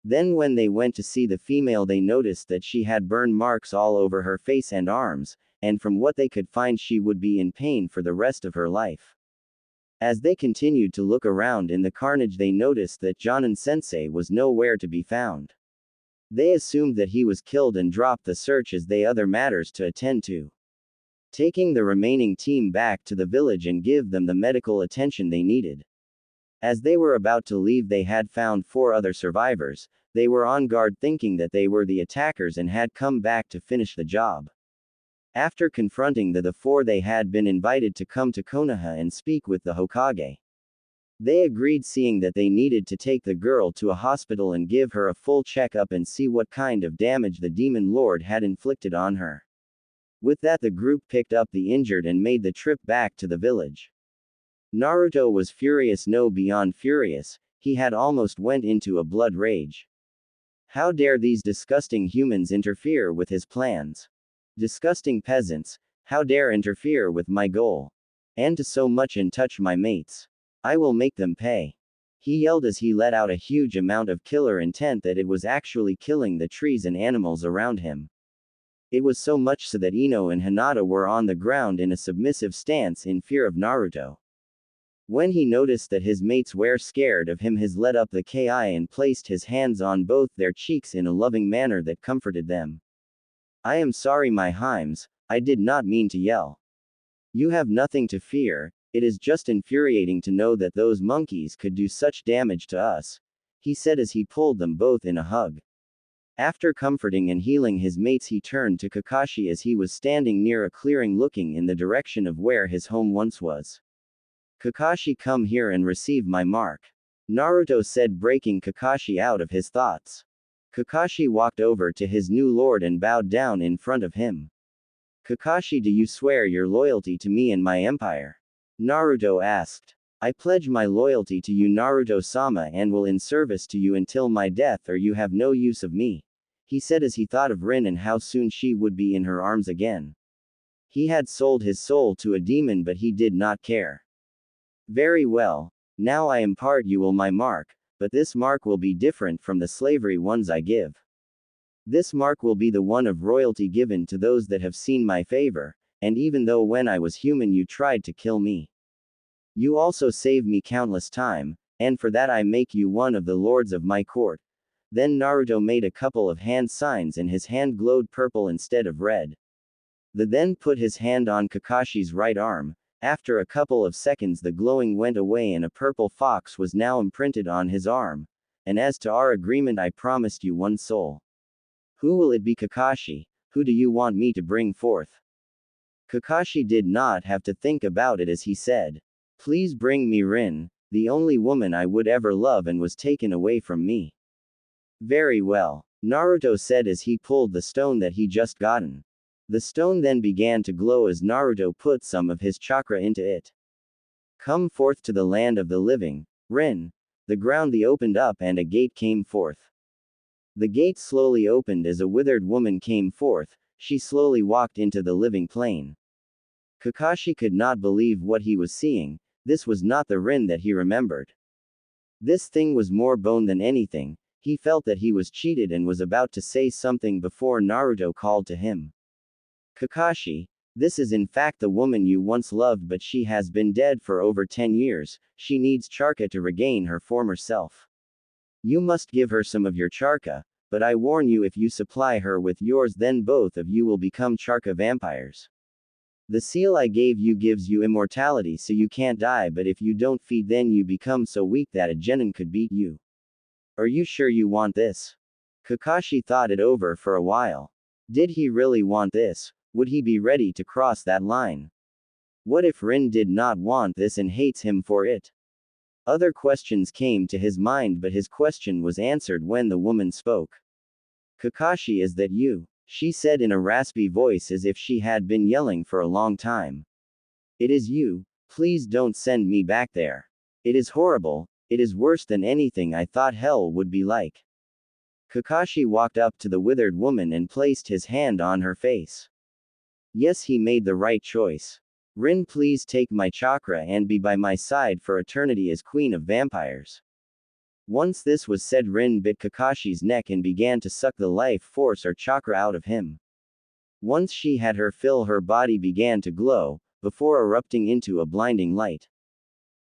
Then when they went to see the female, they noticed that she had burn marks all over her face and arms, and from what they could find she would be in pain for the rest of her life. As they continued to look around in the carnage, they noticed that Jonin-sensei was nowhere to be found. They assumed that he was killed and dropped the search as they other matters to attend to. Taking the remaining team back to the village and give them the medical attention they needed. As they were about to leave, they had found 4 other survivors. They were on guard, thinking that they were the attackers and had come back to finish the job. After confronting the 4, they had been invited to come to Konoha and speak with the Hokage. They agreed, seeing that they needed to take the girl to a hospital and give her a full checkup and see what kind of damage the demon lord had inflicted on her. With that, the group picked up the injured and made the trip back to the village. Naruto was furious, no beyond furious. He had almost went into a blood rage. How dare these disgusting humans interfere with his plans? Disgusting peasants, how dare interfere with my goal? And to so much and touch my mates. I will make them pay. He yelled as he let out a huge amount of killer intent that it was actually killing the trees and animals around him. It was so much so that Ino and Hinata were on the ground in a submissive stance in fear of Naruto. When he noticed that his mates were scared of him, he let up the ki and placed his hands on both their cheeks in a loving manner that comforted them. I am sorry, my Himes, I did not mean to yell. You have nothing to fear. It is just infuriating to know that those monkeys could do such damage to us, he said as he pulled them both in a hug. After comforting and healing his mates, he turned to Kakashi as he was standing near a clearing looking in the direction of where his home once was. Kakashi, come here and receive my mark. Naruto said, breaking Kakashi out of his thoughts. Kakashi walked over to his new lord and bowed down in front of him. Kakashi, do you swear your loyalty to me and my empire? Naruto asked. I pledge my loyalty to you, Naruto-sama, and will in service to you until my death or you have no use of me, he said as he thought of Rin and how soon she would be in her arms again. He had sold his soul to a demon, but he did not care. Very well. Now I impart you will my mark, but this mark will be different from the slavery ones I give. This mark will be the one of royalty given to those that have seen my favor, and even though when I was human you tried to kill me. You also saved me countless time, and for that I make you one of the lords of my court. Then Naruto made a couple of hand signs and his hand glowed purple instead of red. The then put his hand on Kakashi's right arm. After a couple of seconds the glowing went away and a purple fox was now imprinted on his arm. And as to our agreement, I promised you one soul. Who will it be, Kakashi? Who do you want me to bring forth? Kakashi did not have to think about it as he said, please bring me Rin, the only woman I would ever love and was taken away from me. Very well, Naruto said as he pulled the stone that he just gotten. The stone then began to glow as Naruto put some of his chakra into it. Come forth to the land of the living, Rin. The ground opened up and a gate came forth. The gate slowly opened as a withered woman came forth. She slowly walked into the living plane. Kakashi could not believe what he was seeing. This was not the Rin that he remembered. This thing was more bone than anything. He felt that he was cheated and was about to say something before Naruto called to him. Kakashi, this is in fact the woman you once loved, but she has been dead for over 10 years. She needs Charka to regain her former self. You must give her some of your Charka, but I warn you, if you supply her with yours then both of you will become Charka vampires. The seal I gave you gives you immortality so you can't die, but if you don't feed then you become so weak that a genin could beat you. Are you sure you want this? Kakashi thought it over for a while. Did he really want this? Would he be ready to cross that line? What if Rin did not want this and hates him for it? Other questions came to his mind, but his question was answered when the woman spoke. Kakashi, is that you? She said in a raspy voice as if she had been yelling for a long time. It is you. Please don't send me back there. It is horrible. It is worse than anything I thought hell would be like. Kakashi walked up to the withered woman and placed his hand on her face. Yes, he made the right choice. Rin, please take my chakra and be by my side for eternity as queen of vampires. Once this was said, Rin bit Kakashi's neck and began to suck the life force or chakra out of him. Once she had her fill, her body began to glow, before erupting into a blinding light.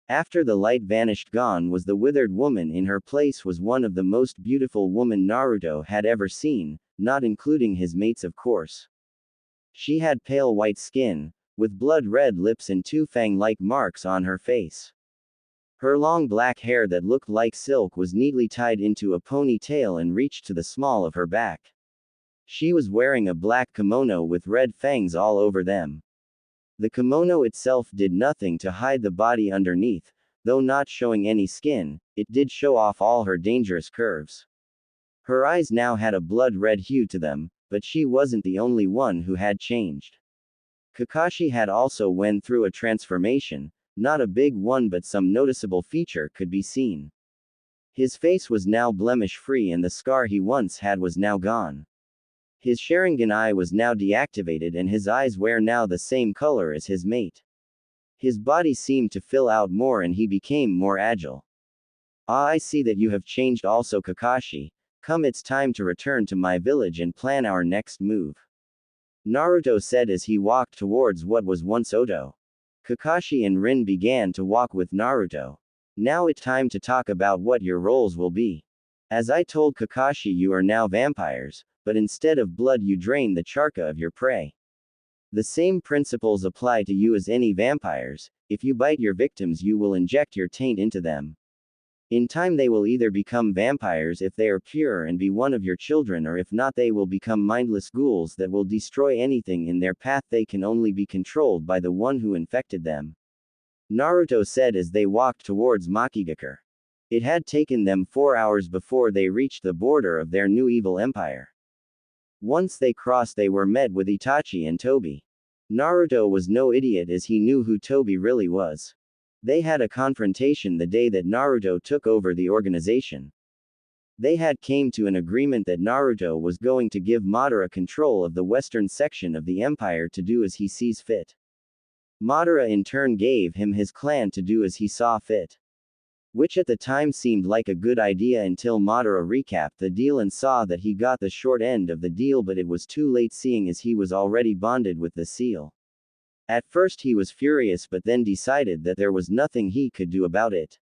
After the light vanished, gone was the withered woman. In her place was one of the most beautiful women Naruto had ever seen, not including his mates of course. She had pale white skin, with blood-red lips and two fang-like marks on her face. Her long black hair that looked like silk was neatly tied into a ponytail and reached to the small of her back. She was wearing a black kimono with red fangs all over them. The kimono itself did nothing to hide the body underneath, though not showing any skin, it did show off all her dangerous curves. Her eyes now had a blood-red hue to them, but she wasn't the only one who had changed. Kakashi had also went through a transformation, not a big one, but some noticeable feature could be seen. His face was now blemish-free and the scar he once had was now gone. His Sharingan eye was now deactivated and his eyes were now the same color as his mate. His body seemed to fill out more and he became more agile. Ah, I see that you have changed also, Kakashi. Come, it's time to return to my village and plan our next move. Naruto said as he walked towards what was once Oto. Kakashi and Rin began to walk with Naruto. Now it's time to talk about what your roles will be. As I told Kakashi, you are now vampires, but instead of blood you drain the charka of your prey. The same principles apply to you as any vampires. If you bite your victims you will inject your taint into them. In time they will either become vampires if they are pure and be one of your children, or if not they will become mindless ghouls that will destroy anything in their path. They can only be controlled by the one who infected them. Naruto said as they walked towards Makigakure. It had taken them 4 hours before they reached the border of their new evil empire. Once they crossed, they were met with Itachi and Tobi. Naruto was no idiot, as he knew who Tobi really was. They had a confrontation the day that Naruto took over the organization. They had came to an agreement that Naruto was going to give Madara control of the western section of the empire to do as he sees fit. Madara in turn gave him his clan to do as he saw fit. Which at the time seemed like a good idea until Madara recapped the deal and saw that he got the short end of the deal, but it was too late seeing as he was already bonded with the seal. At first he was furious, but then decided that there was nothing he could do about it.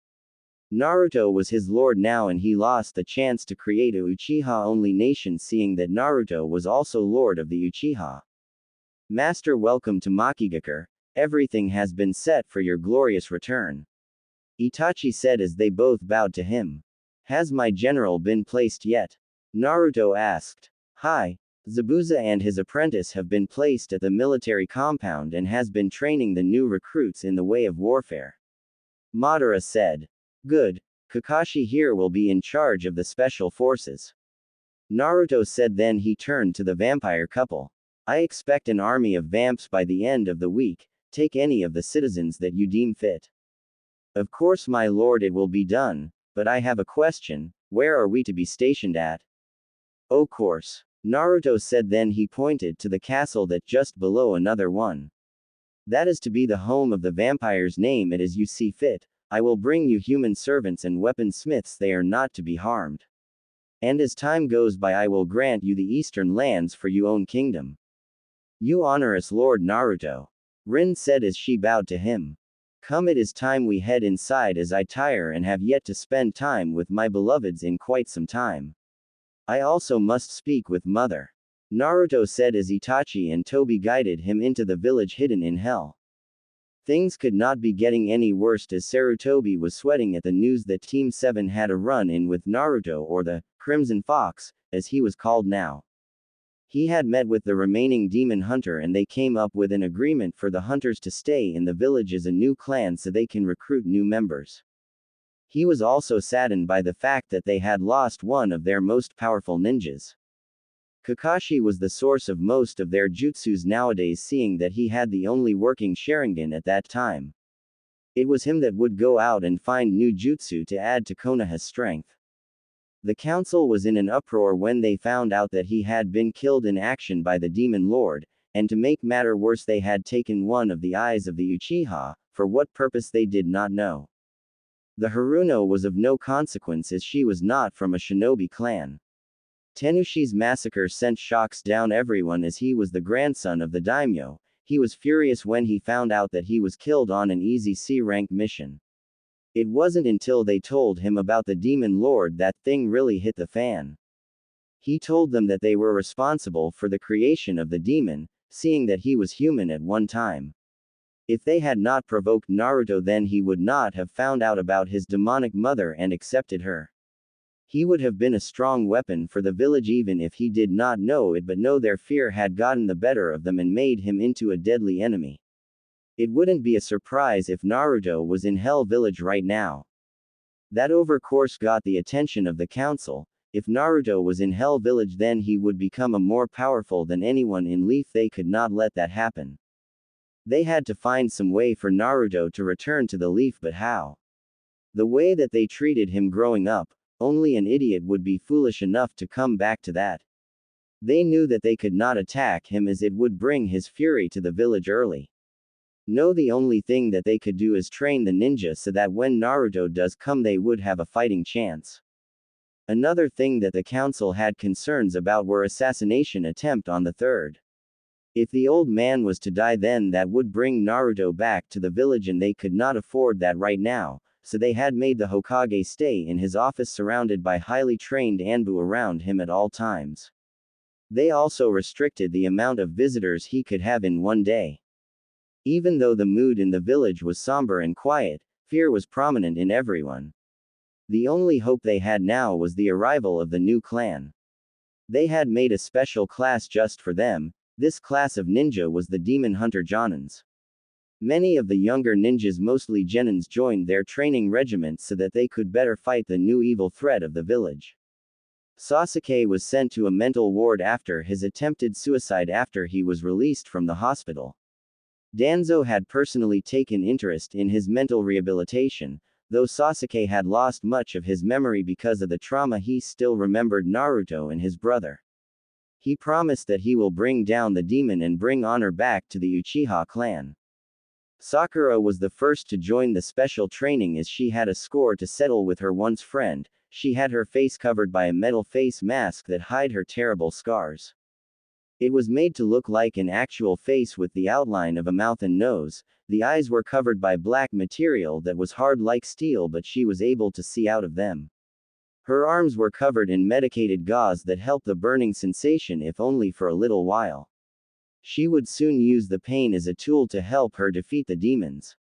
Naruto was his lord now, and he lost the chance to create a Uchiha-only nation, seeing that Naruto was also lord of the Uchiha. Master, welcome to Makigakure. Everything has been set for your glorious return. Itachi said as they both bowed to him. Has my general been placed yet? Naruto asked. Hi. Zabuza and his apprentice have been placed at the military compound and has been training the new recruits in the way of warfare. Madara said. Good. Kakashi here will be in charge of the special forces. Naruto said. Then he turned to the vampire couple. I expect an army of vamps by the end of the week. Take any of the citizens that you deem fit. Of course, my lord, it will be done, but I have a question. Where are we to be stationed at? Oh, course. Naruto said. Then he pointed to the castle that just below another one. That is to be the home of the vampires. Name it as you see fit. I will bring you human servants and weaponsmiths. They are not to be harmed. And as time goes by, I will grant you the eastern lands for your own kingdom. You honor us, Lord Naruto. Rin said as she bowed to him. Come, it is time we head inside, as I tire and have yet to spend time with my beloveds in quite some time. I also must speak with mother. Naruto said as Itachi and Tobi guided him into the village hidden in hell. Things could not be getting any worse, as Sarutobi was sweating at the news that Team 7 had a run-in with Naruto, or the Crimson Fox, as he was called now. He had met with the remaining demon hunter and they came up with an agreement for the hunters to stay in the village as a new clan so they can recruit new members. He was also saddened by the fact that they had lost one of their most powerful ninjas. Kakashi was the source of most of their jutsus nowadays, seeing that he had the only working Sharingan at that time. It was him that would go out and find new jutsu to add to Konoha's strength. The council was in an uproar when they found out that he had been killed in action by the demon lord, and to make matter worse, they had taken one of the eyes of the Uchiha, for what purpose they did not know. The Haruno was of no consequence as she was not from a shinobi clan. Tenushi's massacre sent shocks down everyone as he was the grandson of the daimyo. He was furious when he found out that he was killed on an easy C-rank mission. It wasn't until they told him about the demon lord that thing really hit the fan. He told them that they were responsible for the creation of the demon, seeing that he was human at one time. If they had not provoked Naruto, then he would not have found out about his demonic mother and accepted her. He would have been a strong weapon for the village even if he did not know it, but no, their fear had gotten the better of them and made him into a deadly enemy. It wouldn't be a surprise if Naruto was in Hell Village right now. That of course got the attention of the council. If Naruto was in Hell Village, then he would become a more powerful than anyone in Leaf. They could not let that happen. They had to find some way for Naruto to return to the Leaf, but how? The way that they treated him growing up, only an idiot would be foolish enough to come back to that. They knew that they could not attack him as it would bring his fury to the village early. No, the only thing that they could do is train the ninja so that when Naruto does come they would have a fighting chance. Another thing that the council had concerns about were assassination attempt on the third. If the old man was to die, then that would bring Naruto back to the village and they could not afford that right now, so they had made the Hokage stay in his office surrounded by highly trained Anbu around him at all times. They also restricted the amount of visitors he could have in one day. Even though the mood in the village was somber and quiet, fear was prominent in everyone. The only hope they had now was the arrival of the new clan. They had made a special class just for them. This class of ninja was the Demon Hunter Jonins. Many of the younger ninjas, mostly genins, joined their training regiment so that they could better fight the new evil threat of the village. Sasuke was sent to a mental ward after his attempted suicide after he was released from the hospital. Danzo had personally taken interest in his mental rehabilitation, though Sasuke had lost much of his memory because of the trauma. He still remembered Naruto and his brother. He promised that he will bring down the demon and bring honor back to the Uchiha clan. Sakura was the first to join the special training as she had a score to settle with her once friend. She had her face covered by a metal face mask that hid her terrible scars. It was made to look like an actual face with the outline of a mouth and nose. The eyes were covered by black material that was hard like steel, but she was able to see out of them. Her arms were covered in medicated gauze that helped the burning sensation, if only for a little while. She would soon use the pain as a tool to help her defeat the demons.